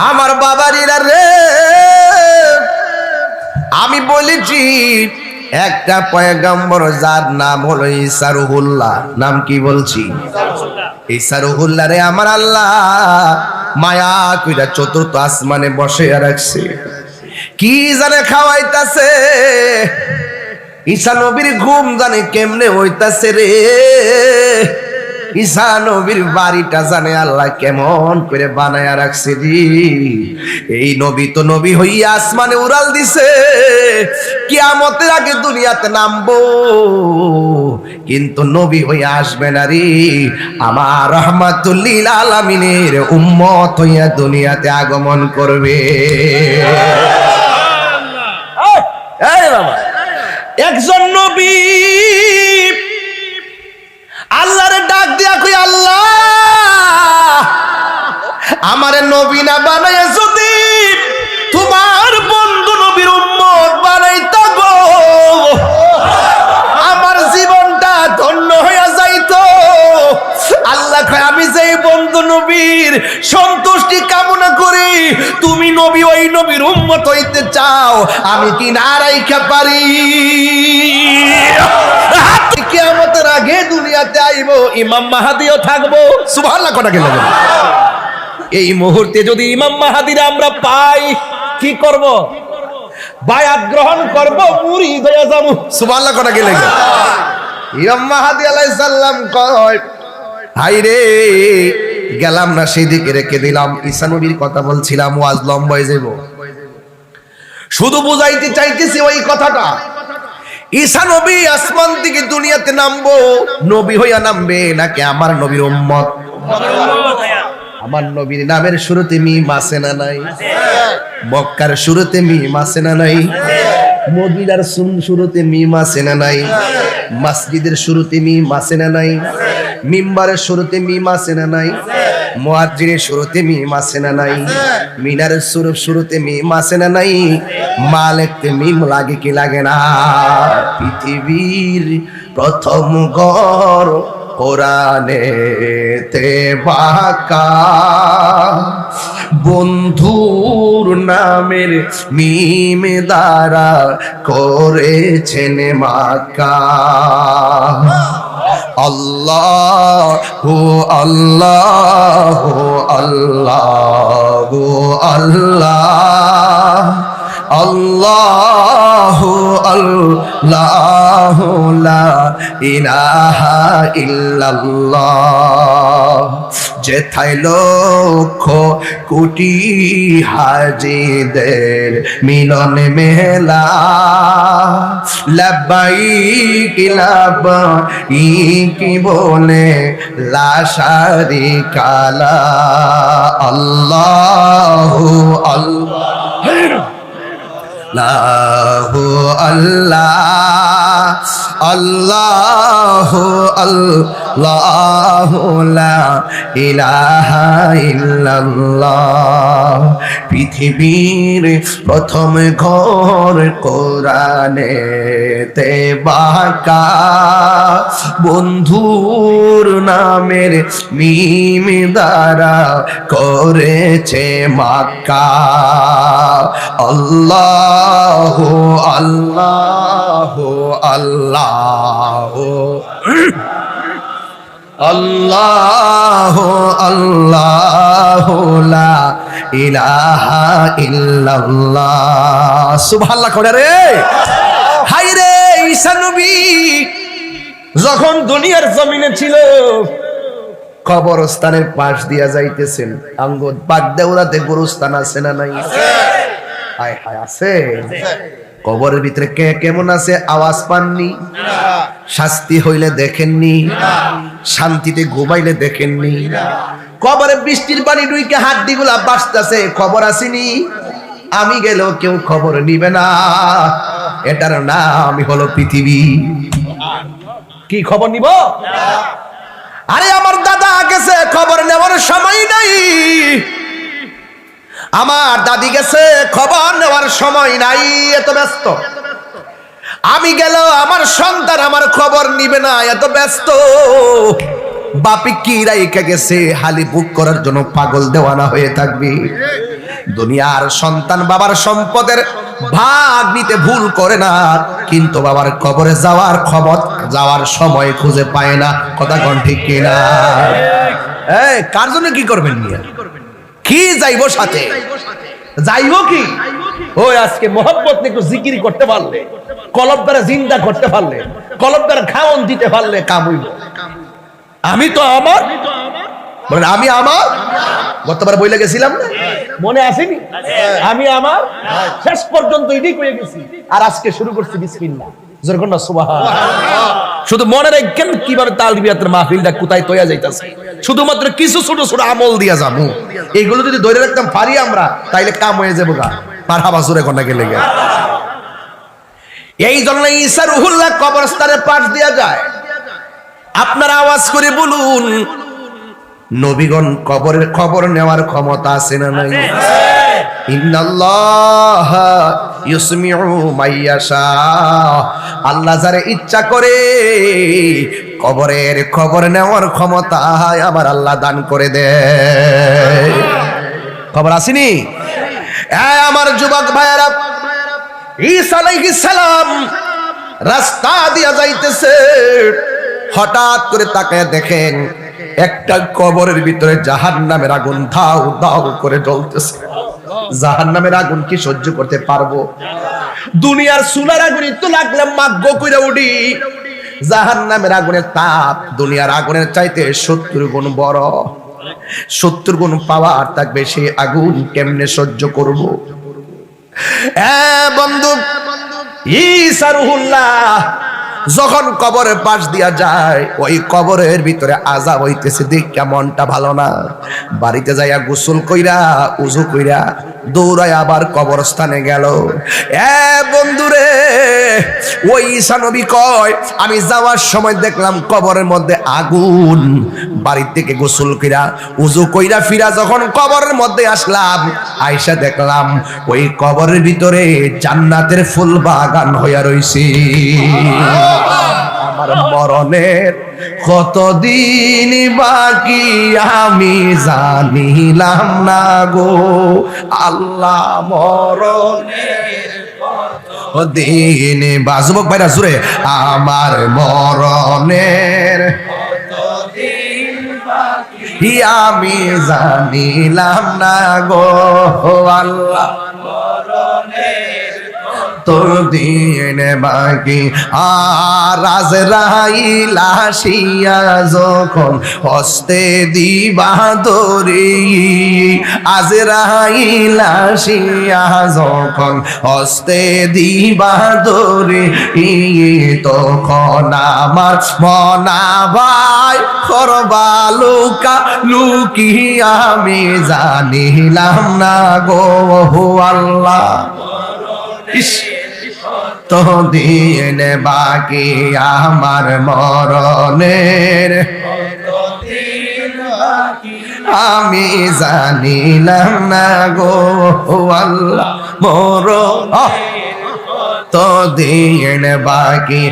আমার বাবারিরা রে, আমি বলেছি একটা পয়গম্বর যার নাম হলো ঈসা রুহুল্লাহ। নাম কি বলছি? ঈসা রুহুল্লাহ রে আমার আল্লাহ মায়া কইরা চতুর্থ আসমানে বসে রাখছে। কি জানে খাওয়াইতাছে, ঈসা নবীর ঘুম জানে কেমনে হইতাছে রে। ঈসা নবীর বাড়িটা জানে আল্লাহ কেমন করে বানায়া রাখছে রে। এই নবী তো নবী হইয়া আসমানে উড়াল দিছে, কিয়ামতের আগে দুনিয়াতে নামবো, কিন্তু নবী হইয়া আসবে না রে। আমার রাহমাতুল লিল আলামিনের উম্মত হইয়া দুনিয়াতে আগমন করবে। এই বাবা, একজন নবী আল্লাহরে ডাক দিয়া কই, আল্লাহ আমারে নবী না বানায় যদি তোমার বন্ধু নবীর উম্মত বানাইতা গো, আমার জীবনটা ধন্য হইয়া যাইতো। আল্লাহ কয়, আমি যেই বন্ধু নবীর সন্তুষ্টি কামনা করি, তুমি নবী ওই নবীর উম্মত হইতে চাও, আমি কি না রাইখা পারি? কিয়ামতের আগে দুনিয়াতে আইব, ইমাম মাহাদিও থাকবো। সুবহানাল্লাহ কথা কি লাগে? এই মুহূর্তে যদি ইমাম মাহাদিরে আমরা পাই, কি করব? বায়াত গ্রহণ করব, মুরিদ হয়ে যাব। সুবহানাল্লাহ কথা কি লাগে? ইমাম মাহাদি আলাইহিস সালাম কয়, হাই রে গেলাম না সেদিকে রেখে দিলাম। ঈসা নবীর কথা বলছিলাম, ওয়াজ লম্বা হয়ে যাব, শুধু বুঝাইতে চাইতেছি ওই কথাটা। ঈসা নবী আসমান থেকে দুনিয়াতে নামবো, নবী হইয়া নামবে নাকি আমার নবীর উম্মত? আমার নবীর নামের শুরুতে মিম আছে না নাই? মক্কার শুরুতে মিম আছে না নাই? মদিনার শুরুতে মিম আছে না নাই? মসজিদের শুরুতে মিম আছে না নাই? মিম্বারের শুরুতে মিম আছে না নাই? মুয়াজ্জিনের শুরুতে মিম আছে না নাই? মিনারের শুরুতে মিম আছে না নাই? মালিকতে মিম লাগে কি লাগে না? পৃথিবীর প্রথম ঘর কোরআনেতে বাঁকা, বন্ধুর নামের মিম দ্বারা করেছেন মাকা। আল্লাহু আল্লাহু আল্লাহু আল্লাহ, আল্লাহু আল্লাহু লা ইলাহা ইল্লাল্লাহ। যেথায় লক্ষ কোটি হাজিদের মিলন মেলা, লাব্বাইক লাব্বাইক বলে লা শারিকা লা। আল্লাহু আল্লাহু আল্লাহ, আল্লাহু আল্লাহু লা ইলাহা ইল্লাল্লাহ। পৃথিবীর প্রথম ঘর কোরআনেতে বাঁকা, বন্ধুর নামের মিম দ্বারা করেছে মাক্কা। আল্লাহু আল্লাহু আল্লাহু আল্লাহু আল্লাহু লা ইলাহা ইল্লাল্লাহ। সুবহানাল্লাহ করে রে। হাই রে, ঈসা নবী যখন দুনিয়ার জমিনে ছিল, কবরস্থানের পাশ দিয়া যাইতেছেন, আঙ্গুর বাগদাউরাতে গোরস্থান আছে না নাই? হায় হায় আছে। কবরের ভিতরে কে কেমন আছে আওয়াজ পাননি? শাস্তি হইলে দেখেননি? শান্তিতে ঘুমাইলে দেখেননি? কবরে বৃষ্টির পানি ডুইকে হাড্ডিগুলা বাসতেছে, খবর আসেনি? আমি গেলেও কেউ খবর নিবে না। এটার নাম হলো পৃথিবী। কি খবর নিব? আরে আমার দাদা গেছে, খবর নেওয়ার সময় নাই। আমার দাদি গেছে, খবর নেওয়ার সময় নাই, এত ব্যস্ত। আমি গেল, আমার সন্তান আমার খবর নিবে না, এত ব্যস্ত। বাপি কি রাইখা গেছে হালি বুক করার জন্য পাগল দেওয়ানা হয়ে থাকবি। দুনিয়ার সন্তান বাবার সম্পদের ভাগ নিতে ভুল করে না, কিন্তু বাবার কবরে যাওয়ার খবর যাওয়ার সময় খুঁজে পায় না। কথা কোন ঠিক কিনা? এই কার জন্য কি করবেন নিয়ে কি যাইবো সাথে যাইবো কি? ওই আজকে মোহাম্মত একটু জিকির করতে পারলে, কলব দ্বারা জিন্দা করতে পারলে, কলব দ্বারা খাওন দিতে পারলে কাম হইব। আমি তো আমার বলেন আমি আমার গতবার বইলে গেছিলাম না, মনে আসেনি? আমি আমার শেষ পর্যন্ত এটাই কয়ে গেছি, আর আজকে শুরু করছি বিসমিল্লাহ। যেরকম না সুবহানাল্লাহ। শুধু মনে রাখেন কিভাবে তালবিয়াতের মাহফিলটা কোথায় তৈয়া যাইতাছে। শুধুমাত্র কিছু ছোট ছোট আমল দিয়া যাবো, এইগুলো যদি ধরে রাখতাম পারি আমরা, তাইলে কাম হয়ে যাবো গা। মারহাবা জোরে কোন গেলে গে। এই জন্য ঈসা রুহুল্লাহ কবরস্থানে পাঠ দেয়া যায়। আপনারা আওয়াজ করে বলুন, নবীগণ কবরের খবর নেওয়ার ক্ষমতা আছে না নাই? ইন্নাল্লাহ ইউসমিউ মাইয়াশা, আল্লাহ যারে ইচ্ছা করে কবরের খবর নেওয়ার ক্ষমতা আমার আল্লাহ দান করে দেয়। খবর আসেনি? আমার যুবক ভাইয়েরা, ঈসা আলাইহিস সালাম রাস্তা দিয়া যাইতেছে, হঠাৎ করে তাকায় দেখেন একটা কবরের ভিতরে জাহান্নামের আগুন ধাউ ধাউ করে জ্বলতেছে। জাহান্নামের আগুন কি সহ্য করতে পারবো? দুনিয়ার চুলার আগুনই তো লাগলে মাগ্য কইরা উঠি, জাহান্নামের আগুনের তাপ দুনিয়ার আগুনের চাইতে 70 গুণ বড়। 70 গুণ পাওয়ার থাকবে, সেই আগুন কেমনে সহ্য করব? বন্ধু, ঈসা রুহুল্লাহ যখন কবরের পাশ দিয়া যায়, ওই কবরের ভিতরে আযাব হইতেছে, দেখা মনটা ভালো না। বাড়িতে যাইয়া গোসল কইরা উযু কইরা দৌড়ায় আবার কবরস্থানে গেল। বন্ধুরে, ওই ঈসা নবী কয়, আমি যাওয়ার সময় দেখলাম কবরের মধ্যে আগুন। বাড়ি থেকে গোসল কইরা উযু কইরা ফিরা যখন কবরের মধ্যে আসলাম, আইসা দেখলাম ওই কবরের ভিতরে জান্নাতের ফুল বাগান হইয়া রইছে। আমার মরণের কতদিন বাকি আমি জানিলাম না গো আল্লাহ, মরণের কতদিন বাজবক ভাইরা জুড়ে, আমার মরণের কতদিন বাকি আমি জানিলাম না গো আল্লাহ, মরণের তোর দিন বাকি। আর আজরাইল আসিয়া যখন হস্তে দিবা ধরি, আজরাইল আসিয়া যখন হস্তে দিবা ধরি, তখন আমার মনা ভাই করবা লুকা লুকি আমি জানিলাম না গো আল্লাহ, তো দিন বাকি আমার মরণের আমি জানিলাম না গো আল্লাহ, মরণ তো দিন বাকি।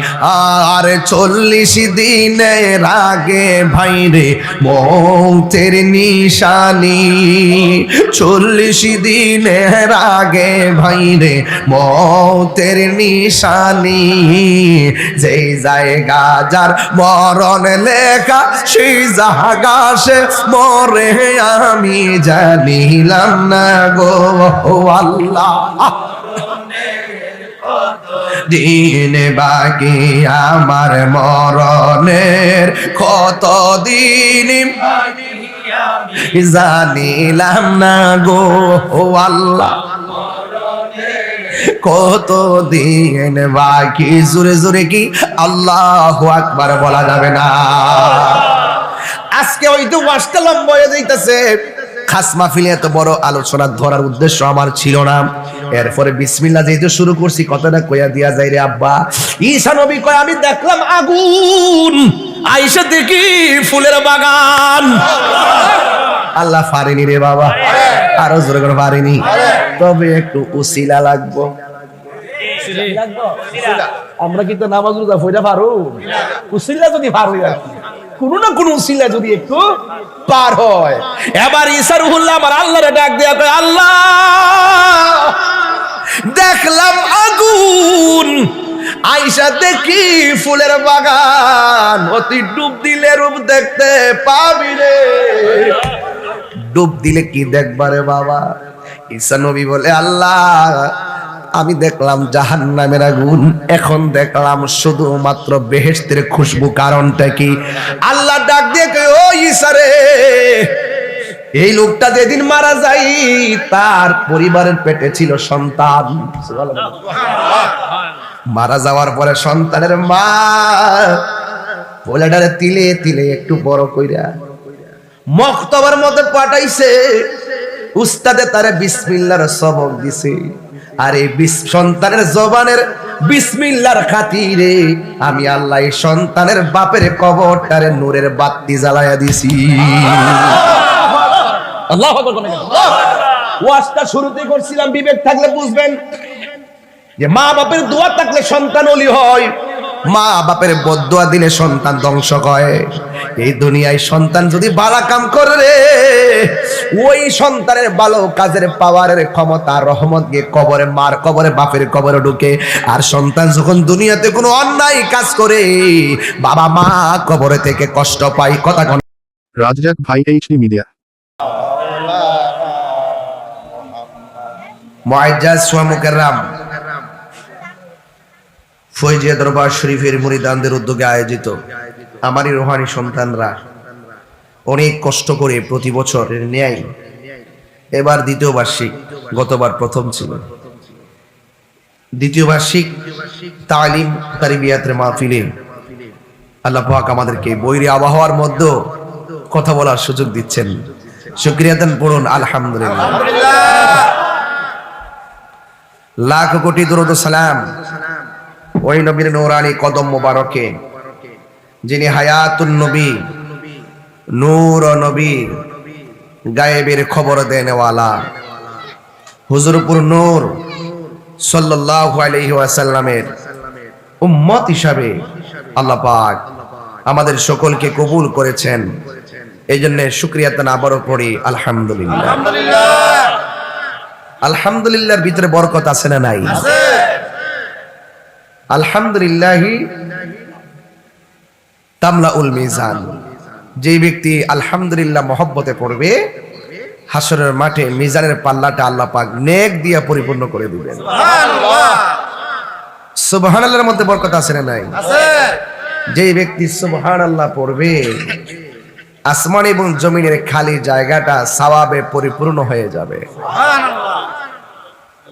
আর 40 দিনের আগে ভাইরে মৌতের নিশানি, 40 দিনের আগে ভাইরে মৌতের নিশানি। যেই জায়গা যার মরণ লেখা সেই জায়গা সে মরে আমি জানিলাম না গো আল্লাহ, দিন বাকি আমার মরণের কতদিন জানিলাম না গো আল্লাহ, কতদিন বাকি। জোরে জোরে কি আল্লাহু আকবার বলা যাবে না? আজকে হয়তো ওয়াজটা লম্বা হয়ে যাইতেছে, খাস মাহফিলে এত বড় আলোচনা ধরার উদ্দেশ্য আমার ছিল না। এরপরে বিসমিল্লাহ যেহেতু শুরু করছি, কথাটা কইয়া দিয়া যাই রে আব্বা। ঈসা নবী কয়, আমি দেখলাম আগুন, আইসা দেখি ফুলের বাগান। আল্লাহ পারেনি রে বাবা, আরো জোরে করে পারেনি, তবে একটু উসিলা লাগবো। আমরা কিন্তু নামাজ রোজা ফইরা পারো, উসিলা যদি পারো আর কি। কোনো না কোনো উসিলা যদি একটু পার হয়। এবার ঈসা রুহুল্লাহ আমার আল্লাহরে ডাক দেয়া কয়, আল্লাহ দেখলাম আগুন, আইসা দেখি ফুলের বাগান, অতি ডুব দিলে রূপ দেখতে পাবি রে। ডুব দিলে কি দেখবারে বাবা? ঈসা নবী বলে, আল্লাহ আমি দেখলাম জাহান্নামের আগুন, এখন দেখলাম শুধুমাত্র বেহেশতের খুশবু। কারণটা কি? আল্লাহ ডাক দিয়ে কয়, ও ঈসা রে, এই লোকটা যেদিন মারা যায় তার পরিবারের পেটে ছিল সন্তান। মারা যাওয়ার পরে সন্তানের মা পোলাটারে তিলে তিলে একটু বড় কইরা মক্তবার মধ্যে পাঠাইছে, উস্তাদে তারে বিসমিল্লাহর সবক দিছে। আর এই সন্তানের জবানের বিসমিল্লাহর খাতিরে আমি আল্লাহ এই সন্তানের বাপের কবরটারে নূরের বাতি জ্বালায়া দিছি। আল্লাহু আকবার। ওয়াজটা শুরুতে করছিলাম, বিবেক থাকলে বুঝবেন যে মা বাপের দোয়া থাকলে সন্তান ওলি হয়, মা বাপের বদদোয়া দিলে সন্তান ধ্বংস হয়। এই দুনিয়ায় সন্তান যদি ভালো কাম করে রে, ওই সন্তানের ভালো কাজের পাওয়ারের ক্ষমতা রহমত গিয়ে কবরে, মার কবরে, বাপের কবরে ঢুকে। আর সন্তান যখন দুনিয়াতে কোনো অন্যায় কাজ করে, বাবা মা কবরে থেকে কষ্ট পায়। কথা কোন রাজ্জাক ভাই, এইচডি মিডিয়া। মুআজ্জাজ ওয়া মুকাররাম ফয়জিয়া দরবার শরীফের মুরিদানদের উদ্যোগে আয়োজিত আমারই রোহানি সন্তানরা অনেক কষ্ট করে প্রতি বছরের ন্যায় এবার দ্বিতীয় বার্ষিক, গতবার প্রথম ছিল, দ্বিতীয় বার্ষিক তালিম তারবিয়াতের মাহফিলে আল্লাহ পাক আমাদেরকে বৈরী আবহাওয়ার মধ্যে কথা বলার সুযোগ দিচ্ছেন। শুকরিয়া দেন, পড়ুন আলহামদুলিল্লাহ। লাখ কোটি দরুদ ও সালাম ওই নবীর নূরানি কদম মোবারকে, যিনি হায়াতুন নবী, নূর নবী, গায়েবের খবর দেনেওয়ালা, হুজুরপুর নূর সাল্লাল্লাহু আলাইহি ওয়াসাল্লামের উম্মত হিসাবে আল্লাহ পাক আমাদের সকলকে কবুল করেছেন। এই জন্য শুকরিয়া তান আবারও পড়ি আলহামদুলিল্লাহ। আলহামদুলিল্লাহর ভিতরে বরকত আছে না নাই? আলহামদুলিল্লাহি তামলাউল মিজান। যে ব্যক্তি আলহামদুলিল্লাহ মহব্বতে পড়বে, হাসরের মাঠে মিজানের পাল্লাটা আল্লাহ পাক নেক দিয়া পরিপূর্ণ করে দিবেন। সুবহানাল্লাহর মধ্যে বরকত আছে না নাই? যে ব্যক্তি সুবহানাল্লাহ পড়বে, আসমান এবং জমিনের খালি জায়গাটা সওয়াবে পরিপূর্ণ হয়ে যাবে।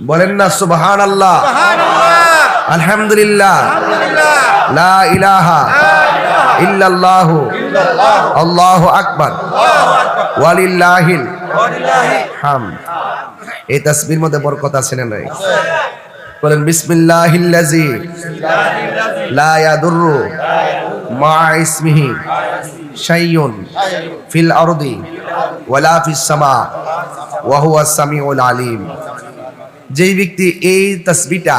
বলেন না সুবহানাল্লাহ, আলহামদুলিল্লাহ, লা ইলাহা ইল্লাল্লাহু আল্লাহু আকবার ওয়ালিল্লাহিল হামদ। এই তাসবির মধ্যে বরকত আছে না নাই? বলেন বিসমিল্লাহিল্লাযী লা ইয়াদুররু মা ইসমিহি শাইউন ফিল আরদি ওয়ালা ফিস সামা ওয়া হুয়াস সামিউল আলিম। যেই ব্যক্তি এই তাসবিহটা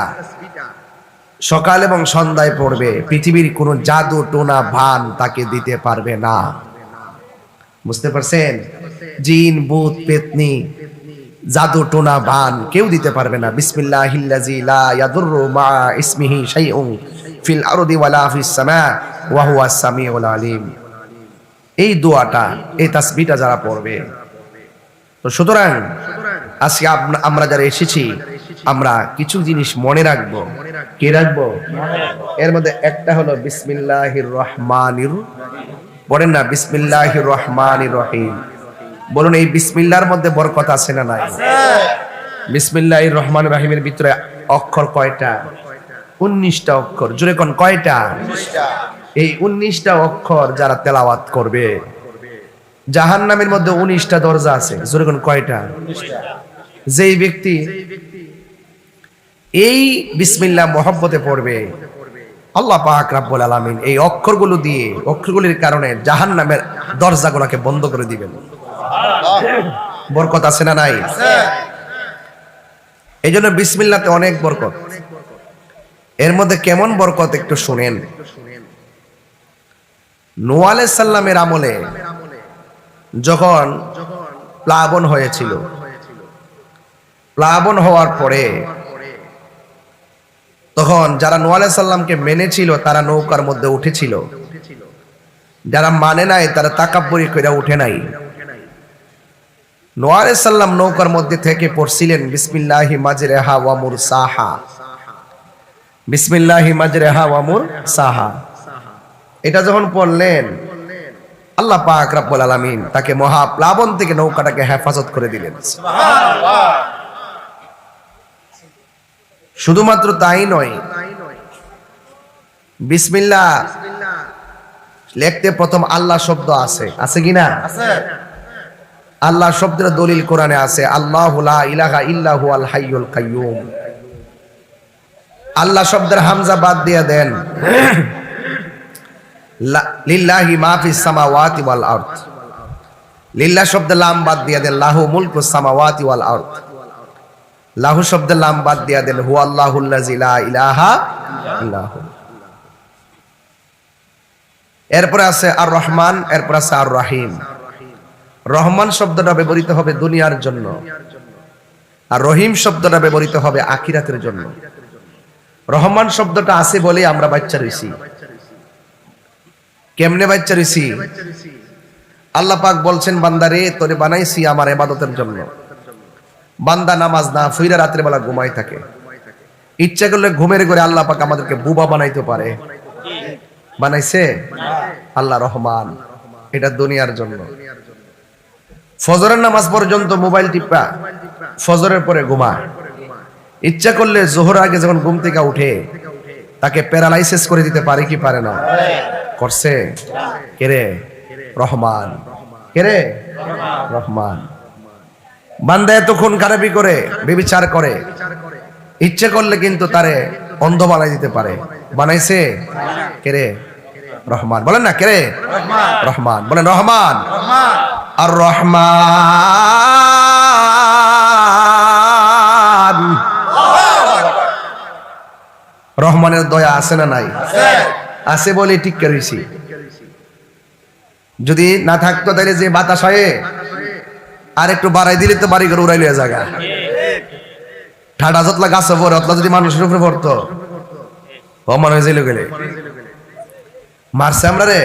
সকাল এবং সন্ধ্যায় পড়বে, পৃথিবীর কোন জাদু টোনা ভান তাকে দিতে পারবে না। বুঝতে পারছেন? জিন, ভূত, পেতনি, জাদু টোনা ভান কেউ দিতে পারবে না। বিসমিল্লাহিল্লাযী লা ইয়াদুররু মা ইসমিহি শাইউন ফিল আরদি ওয়ালা ফিস সামা ওয়া হুয়াস সামিউল আলিম। এই দোয়াটা, এই তাসবিহটা যারা পড়বে, তো সুতরাং আজকে আমরা যারা এসেছি, আমরা কিছু জিনিস মনে রাখবো। কি রাখবো? এর মধ্যে একটা হলো বিসমিল্লাহির রহমানির, বলেন না বিসমিল্লাহির রহমানির রহিম। বলুন এই বিসমিল্লাহর মধ্যে বরকত আছে না নাই? বিসমিল্লাহির রহমানির রহিমের ভিতরে অক্ষর কয়টা? 19টা অক্ষর। জোরে কোন কয়টা? এই 19টা অক্ষর যারা তেলাওয়াত করবে, জাহান্নামের মধ্যে 19টা দরজা আছে। জোরে কোন কয়টা? যেই ব্যক্তি এই বিসমিল্লাহ মহব্বতে পড়বে, আল্লাহ পাক রব্বুল আলামিন এই অক্ষরগুলো দিয়ে, অক্ষরগুলির কারণে জাহান্নামের দরজাগুলোকে বন্ধ করে দিবেন। বরকত আছে না নাই? এই জন্য বিসমিল্লাহতে অনেক বরকত। এর মধ্যে কেমন বরকত একটু শুনেন। নূহ আলাইহিস সালামের আমলে যখন প্লাবন হয়েছিল, প্লাবন হওয়ার পরে তখন যারা নূহ আলাইহিস সালামকে মেনেছিল তারা নৌকার মধ্যে উঠেছিল, যারা মানে নাই তারা তাকাব্বুরি কইরা উঠে নাই। নূহ আলাইহিস সালাম নৌকার মধ্যে থেকে পড়ছিলেন বিসমিল্লাহি মাজরিহা ওয়া মুরসাহা, বিসমিল্লাহি মাজরিহা ওয়া মুরসাহা। এটা যখন পড়লেন আল্লাহ পাক রব্বুল আলামিন তাকে মহা প্লাবন থেকে নৌকাটাকে হেফাজত করে দিলেন। সুবহানাল্লাহ। শুধুমাত্র তাই নয়, বিসমিল্লাহ লিখতে প্রথম আল্লাহ শব্দ আছে, আছে কিনা? আছে। আল্লাহ শব্দের দলিল কোরআনে আছে, আল্লাহু লা ইলাহা ইল্লা হুয়াল হাইয়ুল কাইয়্যুম। আল্লাহ শব্দের হামজা বাদ দিয়ে দেন, লিল্লাহি মা ফিস সামাওয়াতি ওয়াল আরদ। লিল্লাহ শব্দের লাম বাদ দিয়ে দেন, লাহু মুলকুস সামাওয়াতি ওয়াল আরদ। লাহু শব্দের লাম বাদ দিয়ে দেন, হুয়াল্লাহুল্লাযী লা ইলাহা ইল্লা হু। এরপরে আছে আর রহমান, এরপর আছে আর রহিম। রহমান শব্দটা ব্যবহৃত হবে দুনিয়ার জন্য, আর রহিম শব্দটা ব্যবহৃত হবে আখিরাতের জন্য। রহমান শব্দটা আছে বলে আমরা বাচ্চা রইছি। কেমনে বাচ্চা রইছি? আল্লাহ পাক বলছেন, বান্দারে তোরে বানাইছি আমার ইবাদতের জন্য। বান্দা নামাজ না ফিরে রাতের বেলা ঘুমাই থাকে, ইচ্ছা করলে ঘুমের ঘরে আল্লাহ পাক আমাদেরকে বুবা বানাইতে পারে। বানাইছে আল্লাহ রহমান, এটা দুনিয়ার জন্য। ফজরের নামাজ পর্যন্ত মোবাইল টিপা ফজরের পরে ঘুমায়, ইচ্ছা করলে জোহর আগে যখন ঘুম থেকে উঠে তাকে প্যারালাইসিস করে দিতে পারে কি পারে না? করছে। কেরে? রহমান। কেরে? রহমান। বান্দা এতক্ষণ খারাপি করে, ব্যভিচার করে, ইচ্ছে করলে কিন্তু তারে অন্ধ বানাই দিতে পারে। বানাইছে কেরে? রহমান। বলেন না কেরে? রহমান। বলেন রহমান। আর রহমান, রহমানের দয়া আছে না নাই? আছে বলে ঠিক করেছি। যদি না থাকতো তাহলে যে বাতাস হয় আর একটু বাড়াই দিলে তো বাড়ি ঘর উড়াই লিয়ে জায়গা। ঠাডা যতলা গাছে পড়ে অতলা যদি মানুষের উপরে পড়তো অমান হয়ে যাইল গেলে। মারছে আমরা রে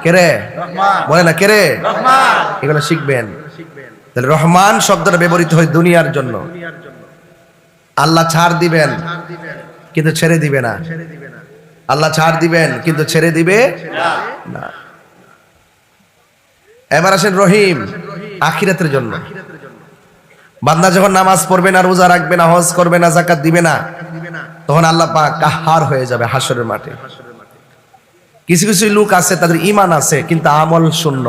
কেরে? বলে না কেরে? এগুলো শিখবেন। তাহলে রহমান শব্দটা ব্যবহৃত হয় দুনিয়ার জন্য। আল্লাহ ছাড় দিবেন কিন্তু ছেড়ে দিবে না। আল্লাহ ছাড় দিবেন কিন্তু ছেড়ে দিবে না। এবার আসেন রহিম, আখিরাতের জন্য। বান্দা যখন নামাজ পড়বে না, রোজা রাখবে না, হজ করবে না, যাকাত দিবে না, তখন আল্লাহ পাক কাহার হয়ে যাবে হাসরের মাঠে। কিছু কিছু লোক আছে তাদের ঈমান আছে কিন্তু আমল শূন্য।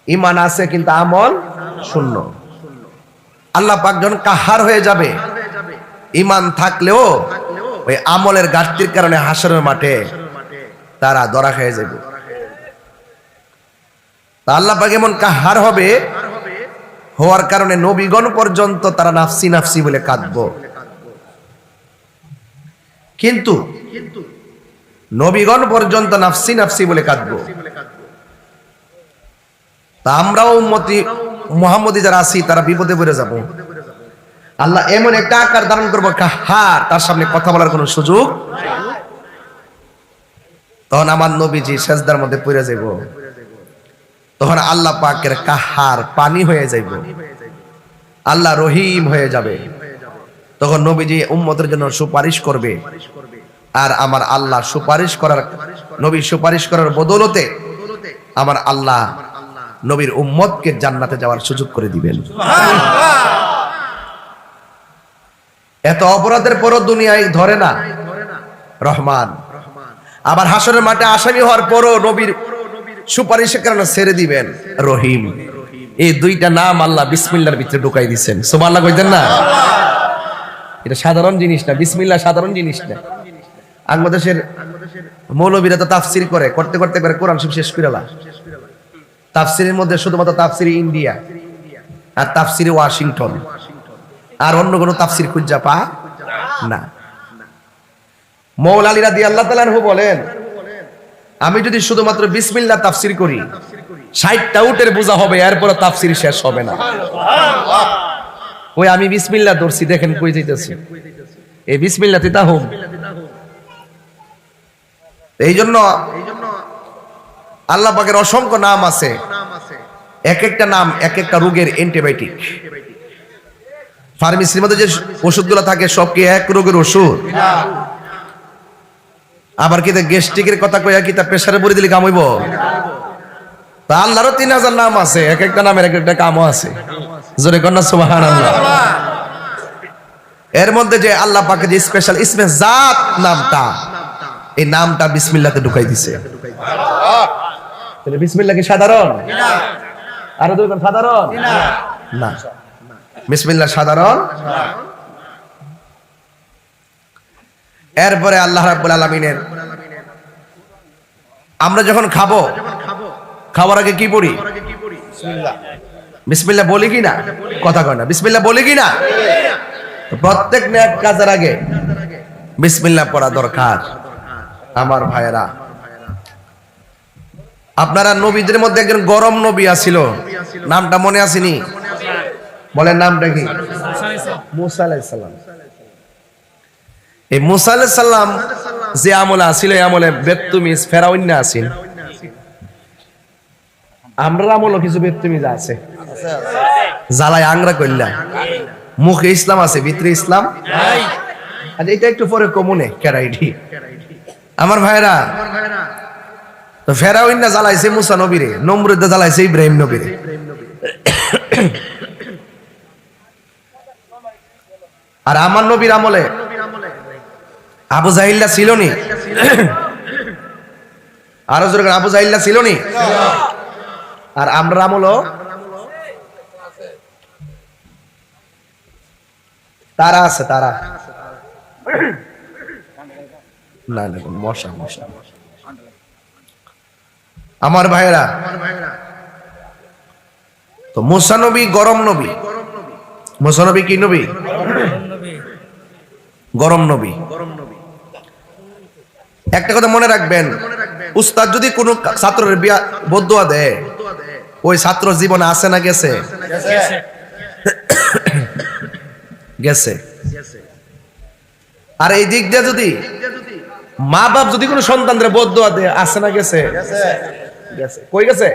ঈমান আছে কিন্তু আমল শূন্য। আল্লাহ পাক যখন কাহার হয়ে যাবে, ঈমান থাকলেও ওই আমলের ঘাটতির কারণে হাসরের মাঠে তারা ধরা খেয়ে যাবে। আল্লাহ পাক এমন কাহার হবে, হওয়ার কারণে নবীগণ পর্যন্ত তারা নাফসি নাফসি বলে কাঁদবো। কিন্তু নবীগণ পর্যন্ত নাফসি নাফসি বলে কাঁদবো, তা আমরাও উম্মতি মুহাম্মদী যারা আছি তারা বিপদে পড়ে যাব। আল্লাহ এমন একটা আকার ধারণ করবো, কাহার, তার সামনে কথা বলার কোনো সুযোগ। তখন আমার নবীজি সেজদার মধ্যে পড়ে যাইব। তখন আল্লাহ পাকের কাহার পানি হয়ে যাইব, আল্লাহ রহিম হয়ে যাবে। তখন নবীজি উম্মতের জন্য সুপারিশ করবে, আর আমার আল্লাহ সুপারিশ করার, নবী সুপারিশ করার বদৌলতে আমার আল্লাহ নবীর উম্মতকে জান্নাতে যাওয়ার সুযোগ করে দিবেন। এত অপরাধের পরও দুনিয়ায় ধরে না রহমান, আবার হাসরের মাঠে আসামি হওয়ার পরও নবীর সুপারিশের কারণে ছেড়ে দিবেন রহিম। এই দুইটা নাম আল্লাহ বিসমিল্লাহর ভিতরে ঢুকাই দিচ্ছেন। সুবহানাল্লাহ কইতেন না? এটা সাধারণ জিনিস না, বিসমিল্লাহ সাধারণ জিনিস না। বাংলাদেশের মৌলবীরা তো তাফসির করে, করতে করতে করে কোরআন শরীফ শেষ করে। তাফসিরের মধ্যে শুধুমাত্র তাফসিরে ইন্ডিয়া আর তাফসিরে ওয়াশিংটন, আর অন্য কোনো তাফসির খুঁজা পা না। মৌলা আলী রাদিয়াল্লাহু তাআলা আনহু বলেন, আমি যদি শুধুমাত্র বিসমিল্লাহ তাফসির করি 60টা উটের বোঝা হবে, এরপর তাফসির শেষ হবে না। ওই আমি বিসমিল্লাহ ধরছি, দেখেন কই যাইতেছি, এই বিসমিল্লাহ তিতাহুম। এই জন্য আল্লাহ পাকের অসংখ্য নাম আছে, এক একটা নাম এক একটা রোগের অ্যান্টিবায়োটিক। ফার্মেসির মধ্যে যে ওষুধগুলো থাকে সব কি এক রোগের ওষুধ? আবার কি গ্যাস্ট্রিকের কথা কইয়া কি তা প্রেসারে পড়ে দিলে কাম হইব? তা আল্লাহরও 3000 নাম আছে, এক একটা নামের এক একটা কামও আছে। জোরে কন্যা সুবহানাল্লাহ। এর মধ্যে যে আল্লাহ পাকে যে স্পেশাল ইসমে জাত নামটা, এই নামটা বিসমিল্লাহতে ঢুকাই দিছে। তাহলে বিসমিল্লাহ কি সাধারণ? আরো দুই কোন সাধারণ না, বিসমিল্লাহ সাধারণ। এরপরে আল্লাহ রাব্বুল আলামিনের আমরা যখন খাবো, খাওয়ার আগে কি পড়ি? বিসমিল্লাহ বলি কি না? কথা কয় না, বিসমিল্লাহ বলি কি না? প্রত্যেক নেক কাজের আগে বিসমিল্লাহ পড়া দরকার। আমার ভাইয়েরা, আপনারা নবীদের মধ্যে একজন গরম নবী আছিল, নামটা মনে আসেনি? বলেন নামটা কি? মুসা আলাইহিস সালাম। এই মুসা আলাইহিস সালাম যে আমলে আছিল, এই আমলে বেত্তুমিজ ফেরাউন আছিল। আমরা আমলও কিছু বেত্তুমিজ আছে, জ্বালায় আংরা কইলা, মুখে ইসলাম আছে ভিতরে ইসলাম নাই। আচ্ছা এটা একটু পরে কমুনে কেরাইডি। আমার ভাইরা, তো ফেরাউন না জ্বালাইছে মুসা নবীরে, নমরুদ জ্বালাইছে ইব্রাহিম নবীরে। আর আমার নবীর আমলে আবু জাহিল্লা ছিল নি? আরো জোরে আবু জাহিল্লা ছিল নি? আর আমরা আমলও তারা আছে, তারা না না মশা মশা। আমার ভাইরা, তো মুসা নবী গরম নবী। মুসা নবী কি নবী? গরম নবী। একটা কথা মনে রাখবেন, উস্তাদ যদি কোনো ছাত্রের বদুয়া দেয়, ওই ছাত্র জীবনে আছে না গেছে? গেছে। আর এই দিক দিয়ে যদি মা বাপ যদি কোনো সন্তানদের বদুয়া দেয়, আছে না গেছে? গেছে। কই গেছে?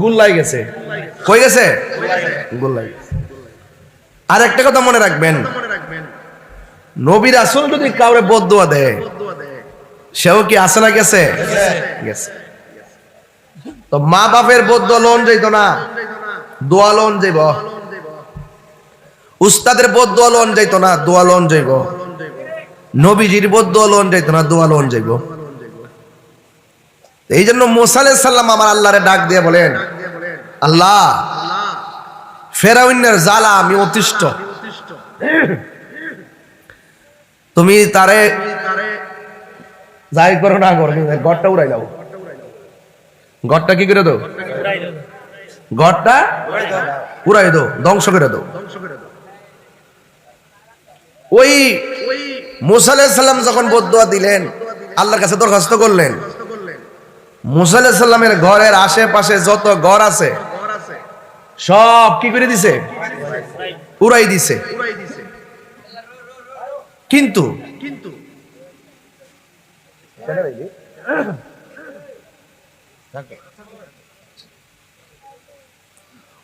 গুল্লাই গেছে। কই গেছে? গুল্লাই গেছে। আর একটা কথা মনে রাখবেন, নবী রাসূল যদি কাউরে বদুয়া দেয়, সেও কি আছে না গেছে? গেছে। তো মা বাপের বদুয়া লোন যাইত না, দোয়া লোন যাইব। উস্তাদের বদুয়া লোন যাইত না, দোয়া লোন যাইব। নবীজির বদুয়া লোন যাইত না, দোয়া লোন যাইব। এই জন্য মুসা আলাইহিস সালাম আমার আল্লাহরে ডাক দিয়ে বলেন, আল্লাহ ফেরাউনের জ্বালা আমি অতিষ্ঠ, তুমি তারে যাই করো না করো, ঘরটা উড়াই দাও। ঘরটা কি করে দাও? ঘরটা উড়াই দাও, ধ্বংস করে দাও। ওই মুসা আলাইহিস সালাম যখন বদদুয়া দিলেন, আল্লাহর কাছে দরখাস্ত করলেন, মুসা আলাইহিস সালামের ঘরের আশেপাশে যত ঘর আছে সব কি করে দিছে? উড়াই দিছে। কিন্তু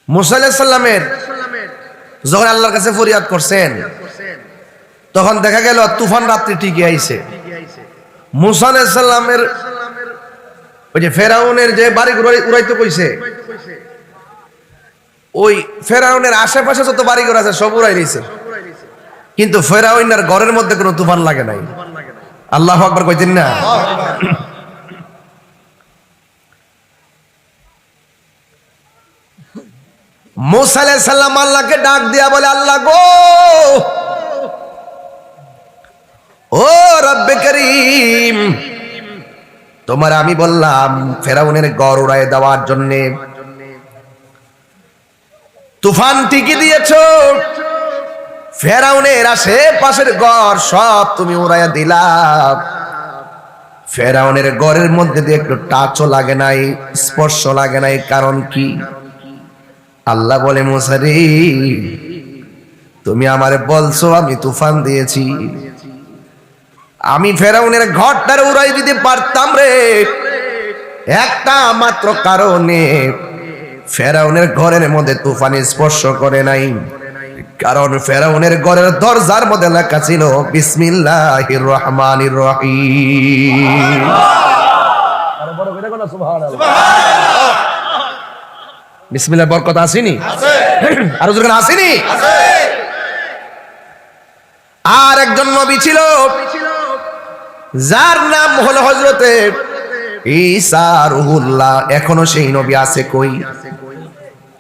মুসা আলাইহিস সালামের যখন আল্লাহর কাছে ফরিয়াদ করছেন, তখন দেখা গেল তুফান রাত্রি ঠিকই আইছে। মুসা আলাইহিস সালামের ওই যে ফেরাউনের যে বাড়ি উড়াইতে কইছে, ওই ফেরাউনের আশেপাশে যত বাড়িঘর আছে সব উড়াই দিয়েছে, কিন্তু ফেরাউনের ঘরের মধ্যে কোনো তুফান লাগে নাই। আল্লাহু আকবার কইতেন না? মুসা আলাইহিস সালাম আল্লাহকে ডাক দিয়া বলে, আল্লাহ গো, ও রব্বে করিম, তোমার আমি বললাম ফেরাউনের ঘর উড়াই দেওয়ার জন্যে, তুফান ঠিকই দিয়েছো, ফেরাউনের আশেপাশের ঘর সব তুমি উড়াইয়া দিলা, ফেরাউনের ঘরের মধ্যে দিয়ে একটু টাচও লাগে নাই, স্পর্শ লাগে নাই, কারণ কি? আল্লাহ বলে, মুসা রে, তুমি আমারে বলছো আমি তুফান দিয়েছি, আমি ফেরাউনের ঘরটার উড়াই দিতে পারতাম রে, একটা মাত্র কারণে ফেরাউনের ঘরের মধ্যে তুফান স্পর্শ করে নাই, কারণ ফেরাউনের ঘরের দরজার মধ্যে লেখা ছিল বিসমিল্লাহির রহমানির রহিম। বিসমিল্লাহ বরকত আসেনি? আর যখন আসেনি, আর একজন নবী ছিল যার নাম হলো হযরতে ঈসা রুহুল্লাহ। এখনো সেই নবী আছে কই?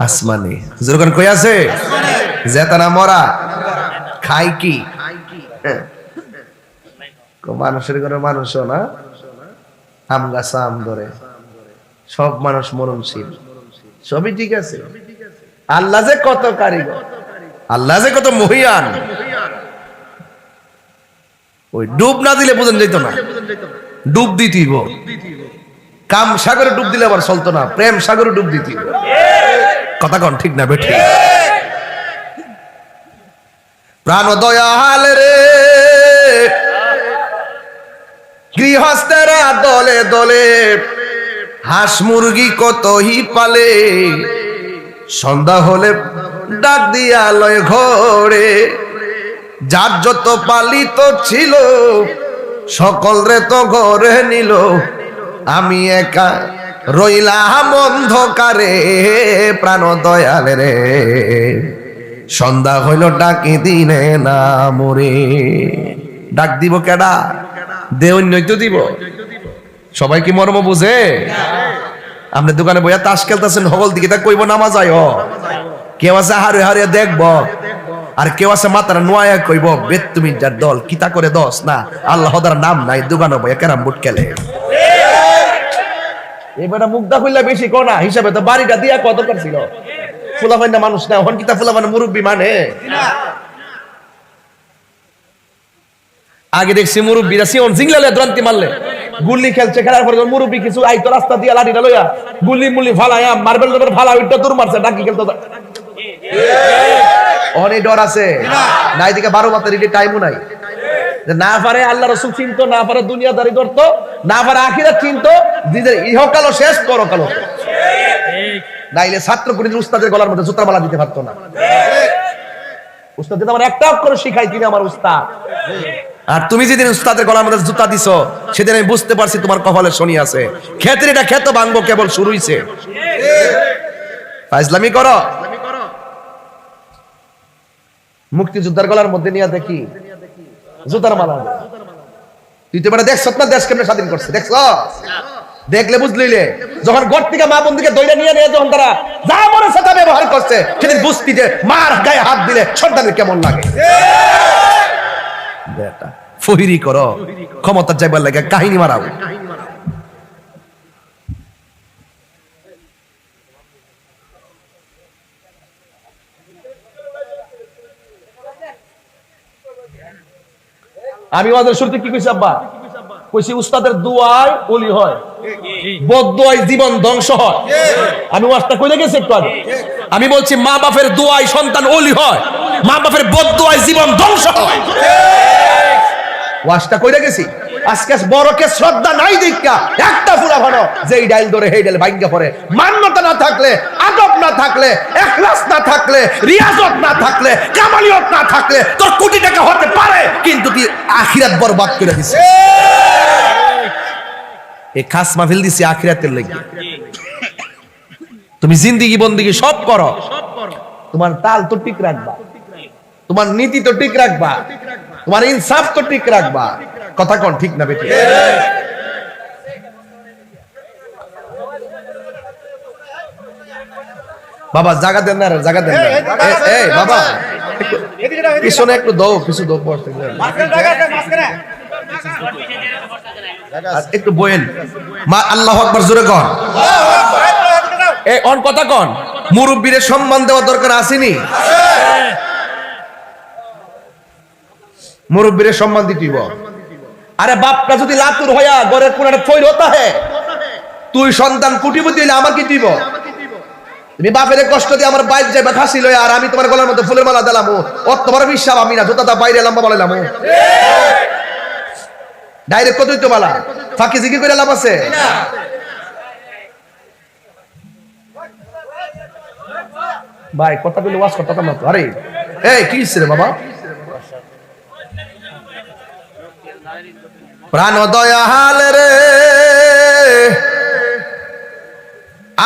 আসমানে। যখন কই আছে? জেতানা মরা খাই কি? মানুষের ঘরে মানুষও না, আম গাছা আম ধরে, সব মানুষ মরণশীল, সবই ঠিক আছে। আল্লাহ যে কত কারিগর, আল্লাহ যে কত মহিয়ান, ওই ডুব না দিলে বোঝান যেত না। ডুব দিতেই কাম সাগরে ডুব দিলে আবার চলতো না, প্রেম সাগরে ডুব দিতেই। কথা কন ঠিক না বেঠিক? প্রাণ দয়াল রে, গৃহস্থেরা দলে দলে হাঁস মুরগি কতই পালে, সন্ধ্যা হলে ডাক দিয়া লয় ঘরে, যার যত পালিত ছিল সকল রে তো ঘরে নিল, আমি একা রইলাম অন্ধকারে। প্রাণ দয়াল রে, সন্ধ্যা হইল ডাকি দিনে না মরে। ডাক দিব কেডা? দেউন্যই তো দিব। সবাই কি মর্ম বুঝে? আপনি দোকানে বইয়া তাস খেলতেছেন, হগল দিকে তা কইব নামাজ আয়, কেউ আছে হারে হারে দেখব, আর কেউ আছে মাতারা নোয়া কইব বেদ তুমি যার দল কিতা করে দশ না, আল্লাহর নাম নাই, দোকানে বইয়া ক্যারাম বোর্ড খেলে। এবারে মুগ্ধা কইলা বেশি কোনা হিসাবে তো বাড়িটা দিয়া কত করছিল। ফুলাফাই না মানুষ না, হন কিতা ফুলাফাই মুরব্বী মানে। আগে দেখছি মুরব্বীরা সিয়ন জিংলালে দ্রান্তি মারলে গুল্লি খেলছে, খেলার পরে মুরব্বী কিছু আইতো রাস্তা দিয়া লাঠিটা লইয়া গুল্লি মুল্লি ফালায়া মার্বেল টার্বেল ফালা উইটা দূর মারছে, ডাকি খেলতো। অনেক ডর আছে না, এদিকে 12 মাসের টাইমও নাই। না পারে আল্লাহ রাসূল চিনতো, না পারে দুনিয়াদারি করতো, না পারে আখিরাত চিনতো, নিজের ইহকালও শেষ পরকালও শেষ। নাইলে ছাত্র কোনদিন উস্তাদের গলার মধ্যে জুতার মালা দিতে পারতো না। উস্তাদ আমার একটা অক্ষর শিখাই, তিনি আমার উস্তাদ। আর তুমি যেদিন উস্তাদের গলার মধ্যে জুতা দিছো, সেদিন আমি বুঝতে পারছি তোমার কপালে শনি আছে। ক্ষেতের এটা ক্ষেত ভাঙবো কেবল শুরু হইছে। ফাইজলামি করো। মুক্তিযোদ্ধার গলার মধ্যে নিয়ে দেখি জুতার মালা। তুই তো মানে দেখছ না দেশ কেমনে স্বাধীন করছে? দেখছ? দেখলে বুঝলিলে। যখন ঘর থেকে মা বন্ধুকে দইটা নিয়ে নিয়ে যখন তারা যা মনে সেটা ব্যবহার করছে, সেদিন বুঝতি যে মার গায়ে হাত দিলে সন্তানের কেমন লাগে। বেটা ফহিরি করো, ক্ষমতা চাইবার লাগে কাহিনী মারাও। আমি ওদের শুরুতে কি কইছি আব্বা? কইছি উস্তাদের দুয়ায় ওলি হয়, বদদুয়ায় জীবন ধ্বংস হয়। আমি ওয়াজটা কইলে গেছি একটু আগে। আমি বলছি মা বাপের দুয়ায় সন্তান ওলি হয়, মা বাপের বদদুয়ায় জীবন ধ্বংস হয়। ওয়াজটা কইলে গেছি। আজকে বড়কে শ্রদ্ধা নাই দেখা একটা ফুলা ভালো যেই ডাইল ধরে হেই ডাইল ভাঙ্গা পড়ে। মান্যতা না থাকলে, আদব না থাকলে, ইখলাস না থাকলে, রিয়াজত না থাকলে, কামালিয়ত না থাকলে তোর কোটি টাকা হতে পারে, কিন্তু তুই আখিরাত বরবাদ করে দিছিস। এই খাস মাহফিল দিছি আখিরাতের লাগি। তুমি জিন্দেগি বন্দেগি সব করো, তোমার তাল তো ঠিক রাখবা, তোমার নীতি তো ঠিক রাখবা, তোমার ইনসাফ তো ঠিক রাখবা। কথা কোন ঠিক না বেটি? বাবা জায়গা দেন না, জায়গা দেন না। এই বাবা পিছনে একটু দাও, কিছু দাও, একটু বয়েন। মা আল্লাহু আকবার জোরে কন। এই অন কথা কন। মুরব্বীরে সম্মান দেওয়া দরকার আসেনি? মুরব্বীরে সম্মান দিতেইব। আরে বাপটা যদি লাতুর হইয়া ঘরের কোনাটা ফইর হতা হে, তুই সন্তান কুটিপতি হইলে আমার কি দিব? তুমি বাপের কষ্ট দিয়ে আমার বাইর যাইবা খাসি লইয়া, আর আমি তোমার গলার মধ্যে ফুলের মালা দিলাম, অত বড় বিশ্বাস আমি না, জুতাটা বাইরে লম্বা বলাইলাম, ডাইরেক্ট কতই তো বালা, ফাঁকি জিকি করে লাভ আছে? ভাই কথা বলে ওয়াজ করতে না তো। আরে এই কি রে বাবা, প্রাণ দয়াল রে,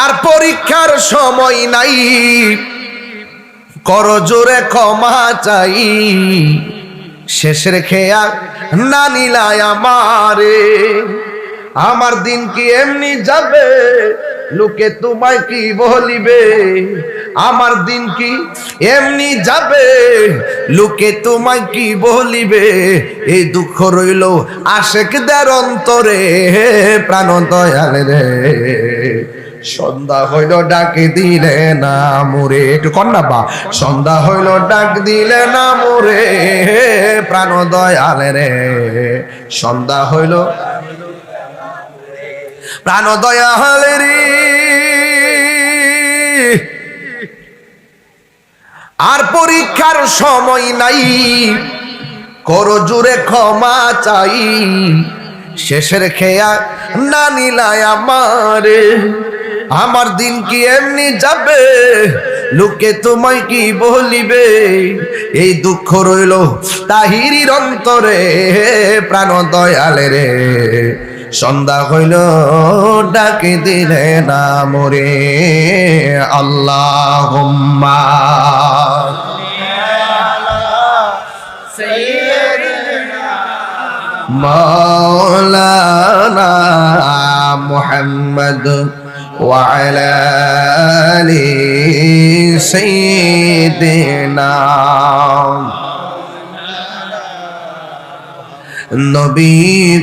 আর পরীক্ষার সময় নাই, কর জোরে ক্ষমা চাই, শেষের খেয়া না নিলাই আমারে, আমার দিন কি এমনি যাবে, লোকে তোমায় কি বলিবে, আমার দিন কি এমনি যাবে, লোকে তোমায় কি বলিবে, এই দুঃখ রইল আশেকদের অন্তরে, প্রাণ দয়াল রে, সন্ধ্যা হইল ডাক দিলে না মোরে, একটু কন্যা বা, সন্ধ্যা হইল ডাক দিলে না মোরে, প্রাণ দয়াল রে, সন্ধ্যা হইল প্রাণ দয়াল রে, আর পরীক্ষার সময় নাই, কর জোরে ক্ষমা চাই, শেষের খেয়া না নিলাই আমারে, আমার দিন কি এমনি যাবে, লোকে তোমায় কি বলিবে, এই দুঃখ রইল তাহিরির অন্তরে, প্রাণ দয়াল রে, সন্ধ্যা হইল ডাকে দিলে না মোরে, আল্লাহুম্মা মাওলানা মুহাম্মদ ওয়া আলা আলি সাইয়্যিদিনা, নবী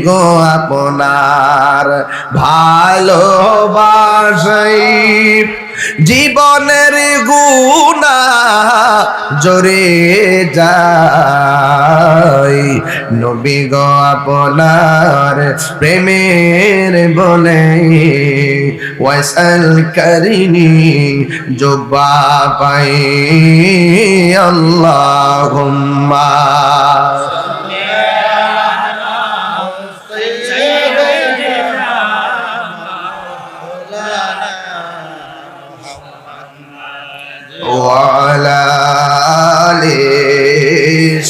গো আপনার ভালোবাসাই, জীবনের গুনাহ জরে যায়, নবী গো আপনার প্রেমের বলে, ওয়াসাল করিনি জোবা পাই, আল্লাহুম্মা وعلى آل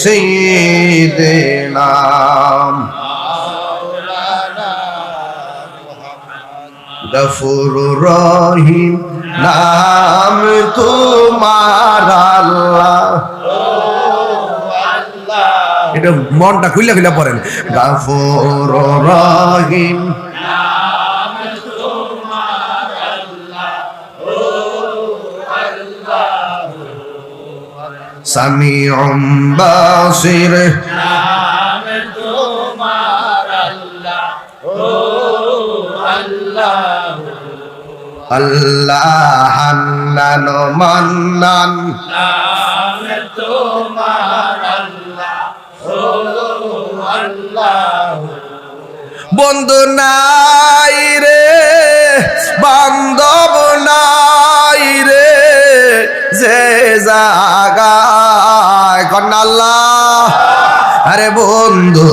سيدنا গফুর রহিম, নাম তোমার আল্লাহ, এটা মনটা খুইলা খুইলা পড়েন, গফুর রহিম সামিউম বাসির, নাম তোমার আল্লাহ, ও আল্লাহ, আল্লাহ হান্নান মান্নান, নাম তোমার আল্লাহ, ও আল্লাহ, বন্ধু নাই রে, বান্ধব নাই রে, যে জাগায় কন্যা আল্লাহ, আরে বন্ধু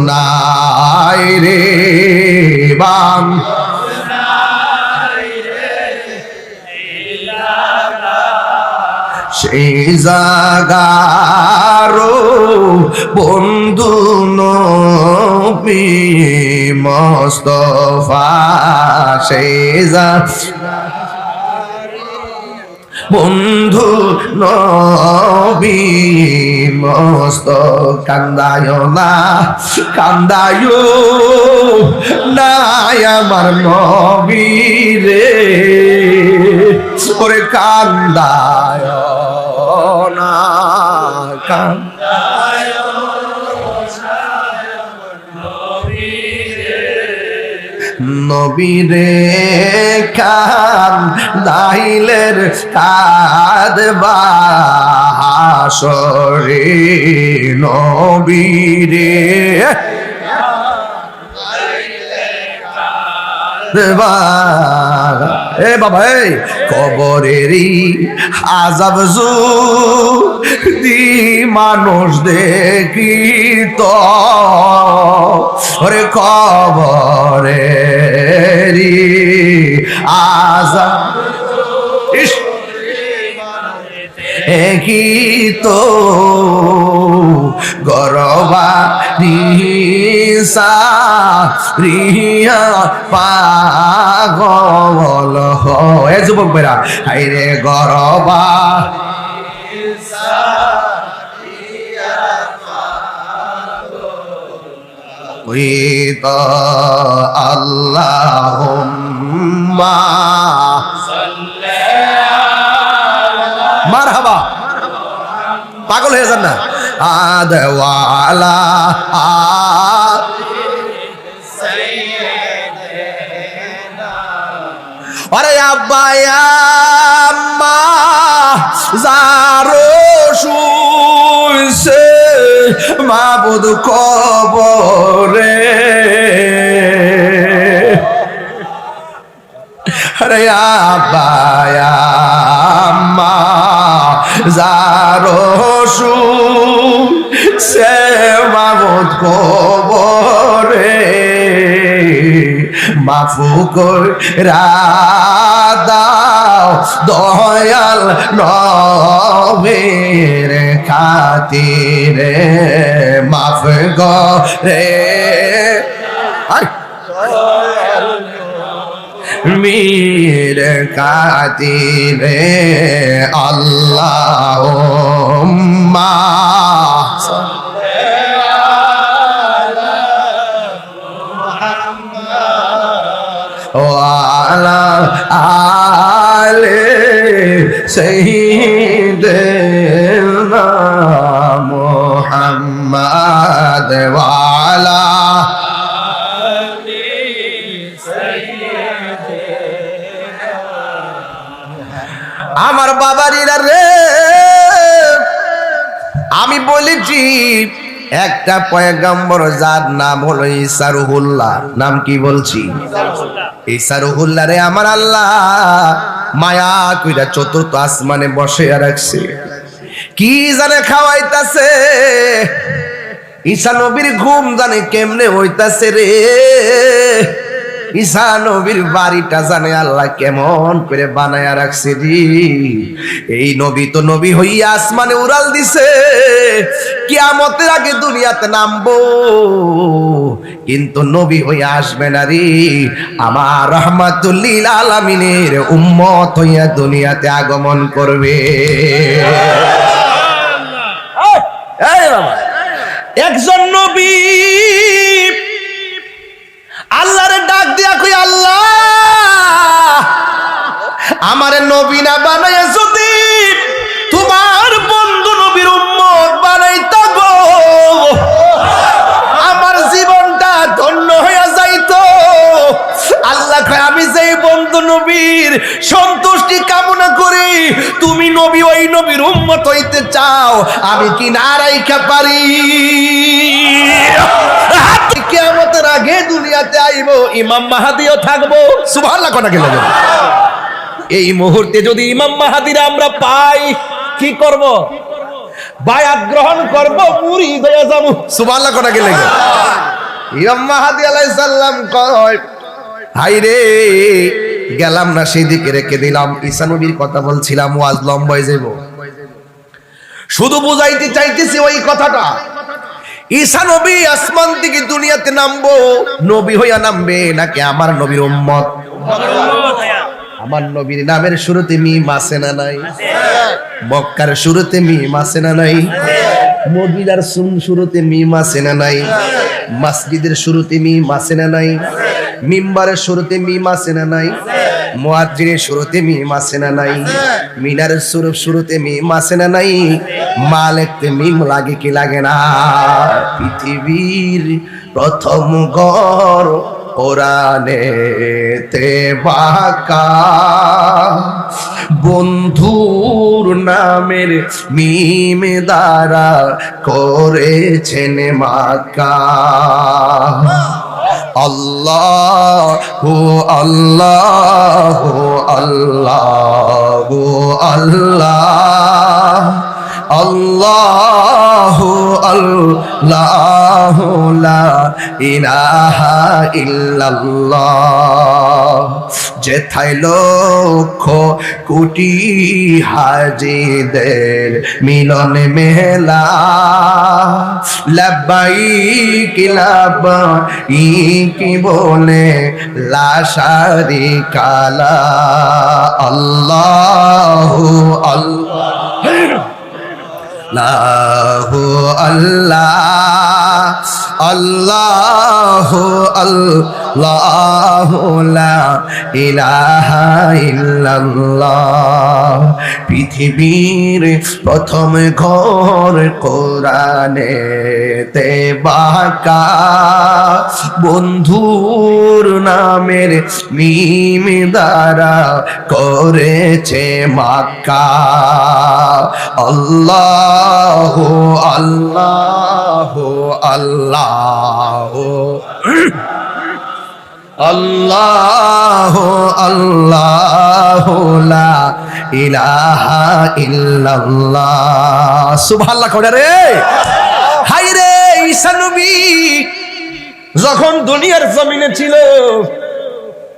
নাই রে, সেই জাগারো বন্ধু নবী মুস্তাফা, সেই বন্ধু নবী মস্ত, কান্দায় না কান্দায় না আমার নবী রে, ওরে কান্দায় না কান্দায় নবীরে, কান দাইলের কাঁদবা হাসরে, নবীরে এ বাবা এই কবরেরই আযাব যদি মানুষ দেখিত ওরে কবরেরই আযাব কি তো গরবা নিসা রিয়া পাগল হয় যুবক বেরা আইরে গরবা ওই তো আল্লাহুম্মা মারহাবা পাগল হয়ে যান না আদওয়ালা আরে আব্বা আম্মা যারো শুইছে মাবুদ কবরে আরে আব্বা আম্মা যারো শুইছে মাবুদ কবরে মাফু কইরা দাও দয়াল নবীর খাতিরে মাফ করে মীর খাতিরে আল্লাহুম্মা ওয়ালা আলে সাইয়্যিদিনা মুহাম্মাদ ওয়ালা আমার বাবারিরা রে আমি বলেছি একটা পয়গম্বর যার নাম হলো ঈসা রুহুল্লাহ নাম কি বলছি ঈসা রুহুল্লাহ রে আমার আল্লাহ মায়া কইরা চতুর্থ আসমানে বসে রাখছে কি জানে খাওয়াইতাছে ঈসা নবীর ঘুম জানে কেমনে হইতাছে রে ঈসা নবীর বাড়িটা জানে আল্লাহ কেমন করে বানায়া রাখছে রে এই নবী তো নবী হইয়া আসমানে উড়াল দিছে কিয়ামতের আগে দুনিয়াতে নামবো কিন্তু নবী হইয়া আসবে না রে আমার রাহমাতুল লিল আলামিনের উম্মত হইয়া দুনিয়াতে আগমন করবে এই বাবা একজন নবী আল্লাহরে ডাক দিয়া কই আল্লাহ আমারে নবী না বানায়া যদি তোমার বন্ধু নবীর উম্মত বানাইতা গো আমার জীবনটা ধন্য হইয়া যাইতো আল্লাহ কয় আমি যেই বন্ধু নবীর সন্তুষ্টি কামনা করি তুমি নবী ওই নবীর উম্মত হইতে চাও আমি কি না রাইখা পারি কিয়ামতের আগে দুনিয়াতে আইব ইমাম মাহদিও থাকবো সুবহানাল্লাহ কোনা গেল এই মুহূর্তে যদি ইমাম মাহদিরা আমরা পাই কি করব বায়াত গ্রহণ করব মুরিদ হয়ে যাব সুবহানাল্লাহ কোনা গেল ইমাম মাহদি আলাইহিস সালাম কয় হাই রে গেলাম না সেদিকে রেখে দিলাম ঈসা নবীর কথা বলছিলাম ওয়াজ লম্বা হয়ে যাইব শুধু বুঝাইতে চাইতেছি ওই কথাটা ঈসা নবী আসমান থেকে দুনিয়াতে নামবো নবী হইয়া নামবে নাকি আমার নবীর উম্মত আমার নবীর নামের শুরুতে মিম আছে না নাই মক্কার শুরুতে মিম আছে না নাই মদিনার শুরুতে মিম আছে না নাই মসজিদের শুরুতে মিম আছে না নাই মিম্বারের শুরুতে মিম আছে না নাই মুয়াজ্জিনের শুরুতে মিম আছে না নাই মিনারের শুরুতে মিম আছে না নাই মালিকতে মিম লাগে কি লাগে না পৃথিবীর প্রথম ঘর কোরআনেতে বাঁকা বন্ধুর নামের মিম দ্বারা করেছেন মাকা আল্লাহু আল্লাহু আল্লাহু আল্লাহ আল্লাহু আল্লাহু লা ইলাহা ইল্লাল্লাহ। যেথায় লক্ষ কোটি হাজিদের মিলন মেলা, লাব্বাইক লাব্বাইক বলে লা শারিকা লা। আল্লাহু আল্লাহ আল্লাহু আল্লাহ আল্লাহু আল্লাহু লা ইলাহা ইল্লাল্লাহ। পৃথিবীর প্রথম ঘর কোরআনেতে বাঁকা, বন্ধুর নামের মিম দ্বারা করেছে মাক্কা। আল্লাহু আল্লাহু আল্লাহু আল্লাহু আল্লাহু লা ইলাহা ইল্লাল্লাহ। সুবহানাল্লাহ কইরা রে। হায় রে, ঈসা নবী যখন দুনিয়ার জমিনে ছিল,